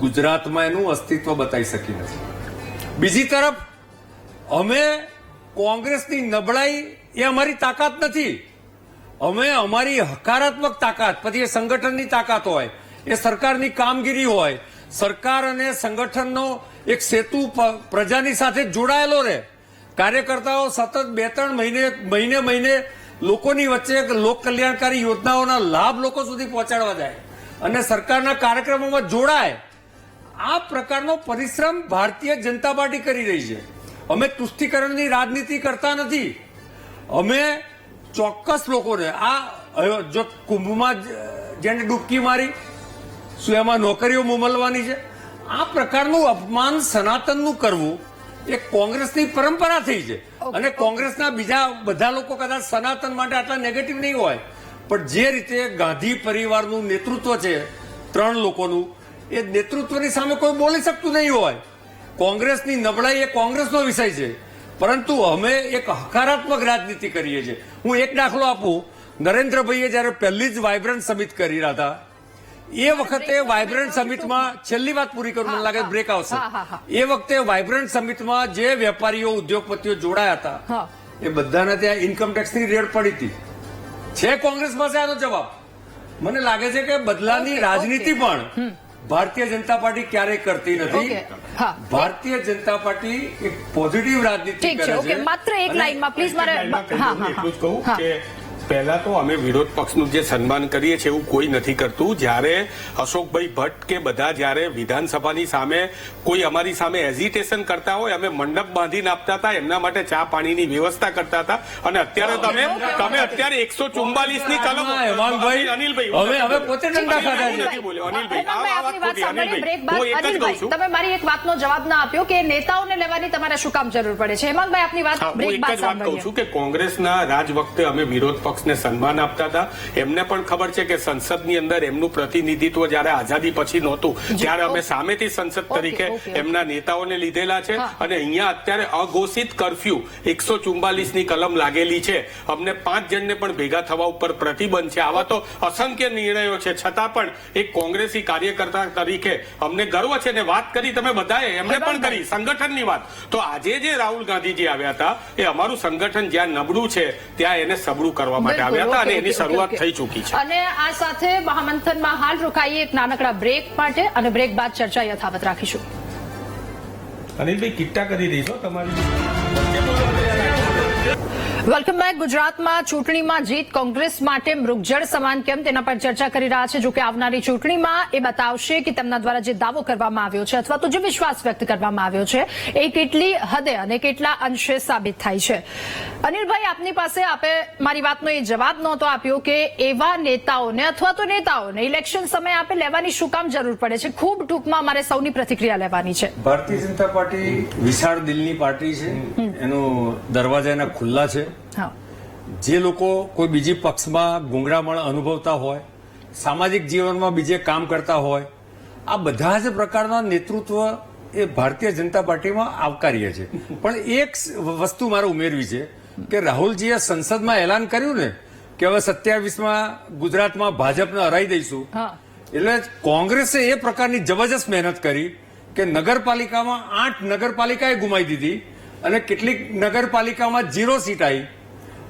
ગુજરાતમાં એનું અસ્તિત્વ બતાવી શકી નથી. બીજી તરફ અમે કોંગ્રેસની નબળાઈ એ અમારી તાકાત નથી. અમે અમારી હકારાત્મક તાકાત, પછી એ સંગઠનની તાકાત હોય, એ સરકારની કામગીરી હોય, સરકાર અને સંગઠનનો એક સેતુ પ્રજાની સાથે જોડાયેલો રહે, કાર્યકર્તાઓ સતત 2-3 મહિને લોકોની વચ્ચે લોક કલ્યાણકારી યોજનાઓના લાભ લોકો સુધી પહોંચાડવા જાય અને સરકારના કાર્યક્રમોમાં જોડાય. આ પ્રકારનો પરિશ્રમ ભારતીય જનતા પાર્ટી કરી રહી છે. અમે તુષ્ટિકરણની રાજનીતિ કરતા નથી. અમે ચોક્કસ લોકોને, આ જો કુંભમાં જેને ડૂબકી મારી, શું એમાં નોકરીઓ મોકલવાની છે? આ પ્રકારનું અપમાન સનાતનનું કરવું એ કોંગ્રેસની પરંપરા થઈ છે. અને કોંગ્રેસના બીજા બધા લોકો કદાચ સનાતન માટે આટલા નેગેટિવ નહીં હોય, પણ જે રીતે ગાંધી પરિવારનું નેતૃત્વ છે 3 લોકોનું, એ નેતૃત્વની સામે કોઈ બોલી શકતું નહીં હોય. કોંગ્રેસની નબળાઈ એ કોંગ્રેસનો વિષય છે, પરંતુ અમે એક હકારાત્મક રાજનીતિ કરીએ છીએ. હું એક દાખલો આપું. નરેન્દ્રભાઈએ જયારે પહેલી જ વાઇબ્રન્ટ સમિટ કરી રહ્યા હતા એ વખતે વાઇબ્રન્ટ સમિટમાં, છેલ્લી વાત પૂરી કરું, મને લાગે બ્રેક આવશે. એ વખતે વાઇબ્રન્ટ સમિટમાં જે વેપારીઓ ઉદ્યોગપતિઓ જોડાયા હતા એ બધાને ત્યાં ઇન્કમટેક્સની રેડ પડી હતી. છે કોંગ્રેસ પાસે આનો જવાબ? મને લાગે છે કે બદલાની રાજનીતિ પણ ભારતીય જનતા પાર્ટી ક્યારેય કરતી નથી. ભારતીય જનતા પાર્ટી એક પોઝિટિવ રાજનીતિ ઠીક છે. કરે ઓકે, છે. માત્ર એક લાઈનમાં પ્લીઝ મારે એટલું જ કહું કે પહેલા તો અમે વિરોધ પક્ષનું જે સન્માન કરીએ છીએ એવું કોઈ નથી કરતું. જ્યારે અશોકભાઈ ભટ્ટ કે બધા જ્યારે વિધાનસભાની સામે કોઈ અમારી સામે હેઝિટેશન કરતા હોય, અમે મંડપ બાંધીને આપતા હતા, એમના માટે ચા પાણીની વ્યવસ્થા કરતા હતા. અને અત્યારે તમે અત્યારે 144 ની કલમ, હેમાંગભાઈ, અનિલભાઈ, હવે પોતે ડંડા ખાધા છે. નથી બોલ્યો અનિલભાઈ, આ આપની વાત ખોટી. સાંભળીએ, બ્રેક હું બાદ. એક જ કહું અનિલભાઈ, છું, તમે મારી એક વાતનો જવાબ ના આપ્યો કે નેતાઓને લેવાની તમારે શું કામ જરૂર પડે છે. હેમાંગભાઈ, આપની વાત હું બ્રેક એક બાદ જ વાત કહું સાંભળીએ. છું કે કોંગ્રેસના રાજ વખતે અમે વિરોધ પક્ષને સન્માન આપતા હતા. એમને પણ ખબર છે કે સંસદની અંદર એમનું પ્રતિનિધિત્વ જયારે આઝાદી પછી નહોતું ત્યારે અમે સામેથી સંસદ તરીકે એમના નેતાઓને લીધેલા છે. અને અહીંયા અત્યારે અઘોષિત કર્ફ્યુ 144 ની કલમ લાગેલી છે. અમને 5 જણને પણ ભેગા થવા ઉપર પ્રતિબંધ છે. આવા તો અસંખ્ય નિર્ણયો છે. છતાં પણ એક કોંગ્રેસી કાર્યકર્તા તરીકે અમને ગર્વ છે. ને વાત કરી તમે બધાએ, એમને પણ કરી સંગઠનની વાત. તો આજે જે રાહુલ ગાંધીજી આવ્યા હતા એ અમારું સંગઠન જ્યાં નબળું છે ત્યાં એને સબળું કરવા માટે આવ્યા હતા અને એની શરૂઆત થઈ ચૂકી છે. અને આ સાથે મહામંથનમાં હાલ રોકાઈએ એક નાનકડા બ્રેક માટે, અને બ્રેક બાદ ચર્ચા યથાવત રાખીશું. અનિલભાઈ, કિટ્ટા કરી દઈશો તમારી. Welcome back. ગુજરાતમાં ચૂંટણીમાં જીત કોંગ્રેસ માટે મૃગજળ સમાન કેમ, તેના પર ચર્ચા કરી રહ્યા છે. જોકે આવનારી ચૂંટણીમાં એ બતાવશે કે તેમના દ્વારા જે દાવો કરવામાં આવ્યો છે અથવા તો જે વિશ્વાસ વ્યક્ત કરવામાં આવ્યો છે એ કેટલી હદે અને કેટલા અંશે સાબિત થાય છે. અનિલભાઈ, આપની પાસે આપે મારી વાતનો એ જવાબ નહોતો આપ્યો કે એવા નેતાઓને અથવા તો નેતાઓને ઇલેક્શન સમયે આપે લેવાની શું કામ જરૂર પડે છે. ખૂબ ટૂંકમાં મારે સૌની પ્રતિક્રિયા લેવાની છે. ભારતીય જનતા પાર્ટી વિશાળ દિલની પાર્ટી છે. એનું દરવાજા એના ખુલ્લા છે. જે લોકો કોઈ બીજી પક્ષમાં ગુંગળામણ અનુભવતા હોય, સામાજિક જીવનમાં બીજે કામ કરતા હોય, આ બધા જ પ્રકારના નેતૃત્વ એ ભારતીય જનતા પાર્ટીમાં આવકાર્ય છે. પણ એક વસ્તુ મારે ઉમેરવી છે કે રાહુલજીએ સંસદમાં એલાન કર્યું ને કે હવે 27માં ગુજરાતમાં ભાજપને હરાઈ દઈશું, એટલે કોંગ્રેસે એ પ્રકારની જબરજસ્ત મહેનત કરી કે નગરપાલિકામાં 8 નગરપાલિકાએ ગુમાવી દીધી અને કેટલીક નગરપાલિકામાં 0 સીટ આવી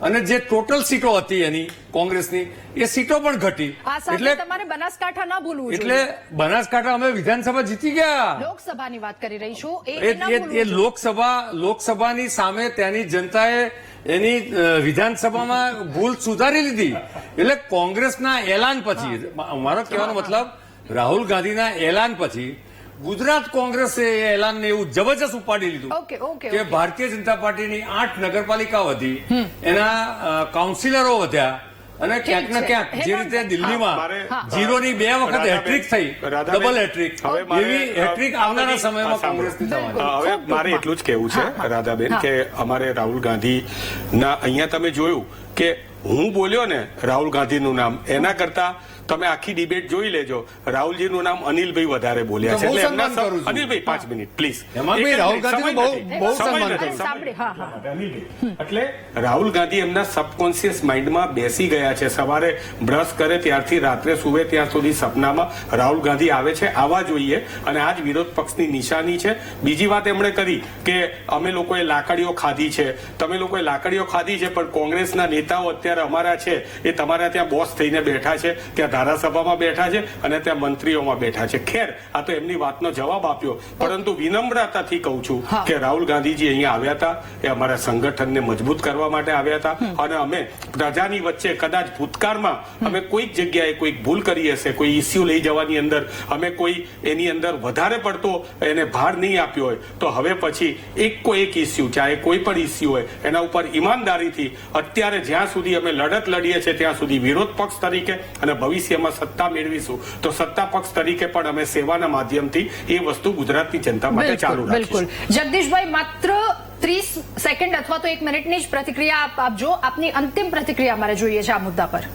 અને જે ટોટલ સીટો હતી એની કોંગ્રેસની એ સીટો પણ ઘટી. એટલે તમારે બનાસકાંઠા ના ભૂલવું જોઈએ. એટલે બનાસકાંઠા અમે વિધાનસભા જીતી ગયા. લોકસભાની વાત કરી રહી છું. એ લોકસભાની સામે ત્યાંની જનતાએ એની વિધાનસભામાં ભૂલ સુધારી લીધી. એટલે કોંગ્રેસના એલાન પછી, મારો કહેવાનો મતલબ રાહુલ ગાંધીના એલાન પછી ગુજરાત કોંગ્રેસે એ એલાનને એવું જબરજસ્ત ઉપાડી લીધું કે ભારતીય જનતા પાર્ટીની 8 નગરપાલિકાઓ વધી, એના કાઉન્સિલરો વધ્યા અને ક્યાંક ને ક્યાંક જે રીતે દિલ્હીમાં 0ની 2 વખત હેટ્રિક થઈ, ડબલ હેટ્રિક, એવી હેટ્રિક આવનારા સમયમાં કોંગ્રેસની થવાની. હવે મારે એટલું જ કહેવું છે રાધાબેન કે અમારે રાહુલ ગાંધીના અહીંયા તમે જોયું કે હું બોલ્યો ને રાહુલ ગાંધીનું નામ, એના કરતા તમે આખી ડિબેટ જોઈ લેજો, રાહુલજીનું નામ અનિલભાઈ વધારે બોલ્યા છે. એટલે એમના અનિલભાઈ 5 મિનિટ પ્લીઝ. રાહુલ ગાંધી બહુ સન્માન એટલે રાહુલ ગાંધી એમના સબકોન્શિયસ માઇન્ડમાં બેસી ગયા છે. સવારે બ્રશ કરે ત્યારથી રાત્રે સુવે ત્યાં સુધી સપનામાં રાહુલ ગાંધી આવે છે. આવા જોઈએ અને આ જ વિરોધ પક્ષની નિશાની છે. બીજી વાત એમણે કરી કે અમે લોકોએ લાકડીઓ ખાધી છે. તમે લોકોએ લાકડીઓ ખાધી છે પણ કોંગ્રેસના નેતાઓ અત્યારે અમારા છે એ તમારા ત્યાં બોસ થઈને બેઠા છે, ત્યાં ધારાસભામાં બેઠા છે અને ત્યાં મંત્રીઓમાં બેઠા છે. ખેર, આ તો એમની વાતનો જવાબ આપ્યો, પરંતુ વિનમ્રતાથી કહું છું કે રાહુલ ગાંધીજી અહીંયા આવ્યા હતા એ અમારા સંગઠનને મજબૂત કરવા માટે આવ્યા હતા. અને અમે પ્રજાની વચ્ચે કદાચ ભૂતકાળમાં અમે કોઈક જગ્યાએ કોઈક ભૂલ કરી હશે, કોઈ ઇસ્યુ લઈ જવાની અંદર અમે કોઈ એની અંદર વધારે પડતો એને ભાર નહીં આપ્યો હોય, તો હવે પછી એક ઇસ્યુ, ચાહે કોઈ પણ ઇસ્યુ હોય, એના ઉપર ઈમાનદારીથી અત્યારે જ્યાં સુધી અમે લડત લડીએ છીએ ત્યાં સુધી વિરોધ પક્ષ તરીકે અને ભવિષ્યમાં સત્તા મેળવીશું તો સત્તા પક્ષ તરીકે પણ અમે સેવાના માધ્યમથી એ વસ્તુ ગુજરાતની જનતા માટે ચાલુ રાખીશું. જગદીશભાઈ, માત્ર 30 સેકન્ડ અથવા તો 1 મિનિટની જ પ્રતિક્રિયા આપજો. આપની અંતિમ પ્રતિક્રિયા મારે જોઈએ છે આ મુદ્દા પર.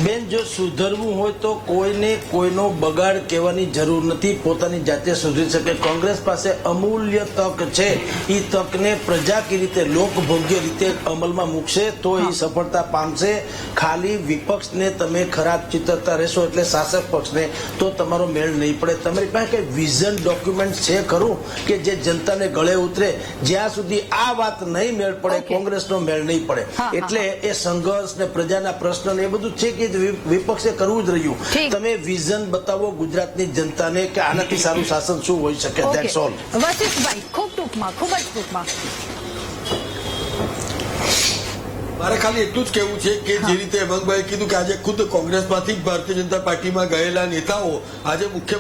બેન, જો સુધરવું હોય તો કોઈને કોઈનો બગાડ કહેવાની જરૂર નથી, પોતાની જાતે સુધરી શકે. કોંગ્રેસ પાસે અમૂલ્ય તક છે. એ તકને પ્રજાકીય રીતે, લોકભોગ્ય રીતે અમલમાં મૂકશે તો એ સફળતા પામશે. ખાલી વિપક્ષને તમે ખરાબ ચિતરતા રહેશો એટલે શાસક પક્ષને, તો તમારો મેળ નહીં પડે. તમારી પાસે કઈ વિઝન ડોક્યુમેન્ટ છે ખરું કે જે જનતાને ગળે ઉતરે? જ્યાં સુધી આ વાત નહીં મેળ પડે, Okay. કોંગ્રેસનો મેળ નહીં પડે. એટલે એ સંઘર્ષ ને પ્રજાના પ્રશ્ન ને એ બધું છે કે વિપક્ષે કરવું જ રહ્યું. ઠીક. તમે વિઝન બતાવો ગુજરાતની જનતાને કે આનાથી સારું શાસન શું હોઈ શકે. ઓકે. That's all. વશિષ્ઠભાઈ, ખૂબ ટૂંકમાં, ખૂબ જ ટૂંકમાં. મારે ખાલી એટલું જ કહેવું છે કે જે રીતે હેમંતભાઈ કીધું કે આજે ખુદ કોંગ્રેસમાંથી જ ભારતીય જનતા પાર્ટીમાં ગયેલા નેતાઓ આજે મુખ્ય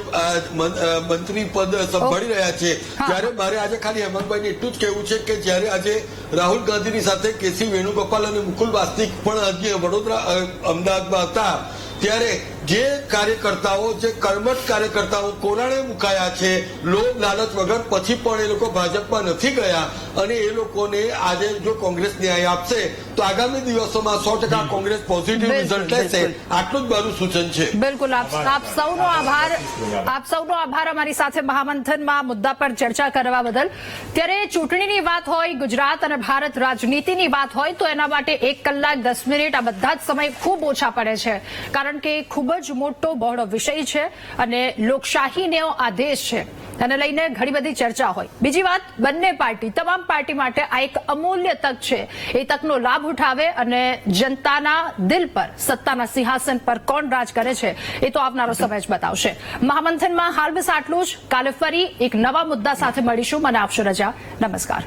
મંત્રી પદ સંભાળી રહ્યા છે, ત્યારે મારે આજે ખાલી હેમંતભાઈને એટલું જ કહેવું છે કે જ્યારે આજે રાહુલ ગાંધીની સાથે કેસી વેણુગોપાલ અને મુકુલ વાસનિક પણ આજે વડોદરા અમદાવાદમાં હતા, ત્યારે જે કાર્યકર્તાઓ, જે કર્મઠ કાર્યકર્તાઓ કોરાણે મુકાયા છે લોભ લાલચ વગર, પછી પણ એ લોકો ભાજપમાં નથી ગયા, અને એ લોકોને આજે જો કોંગ્રેસ ન્યાય આપશે તો આગામી દિવસોમાં 100% કોંગ્રેસ પોઝિટિવ રિઝલ્ટ લેશે. આટલું જ મારું સૂચન છે. બિલકુલ. આપ સૌનો આભાર. આપ સૌનો આભાર અમારી સાથે મહામંથનમાં મુદ્દા પર ચર્ચા કરવા બદલ. ત્યારે ચૂંટણીની વાત હોય, ગુજરાત અને ભારત રાજનીતિની વાત હોય તો એના માટે 1 કલાક 10 મિનિટ આ બધા જ સમય ખૂબ ઓછા પડે છે, કારણ કે ખૂબ જ મોટો બહોળો વિષય છે અને લોકશાહીનો આદેશ છે, એને લઈને ઘણી બધી ચર્ચા હોય. બીજી વાત, બંને પાર્ટી, તમામ પાર્ટી માટે આ એક અમૂલ્ય તક છે. એ તકનો લાભ ઉઠાવે અને જનતાના દિલ પર, સત્તાના સિંહાસન પર કોણ રાજ કરે છે એ તો આવનારો સમય જ બતાવશે. મહામંથનમાં હાલ બસ આટલું જ. કાલે ફરી એક નવા મુદ્દા સાથે મળીશું. મને આપશો રજા. નમસ્કાર.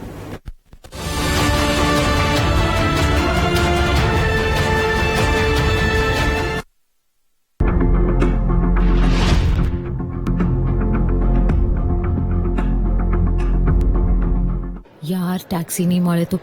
યાર ટેક્સી નહીં મળે તો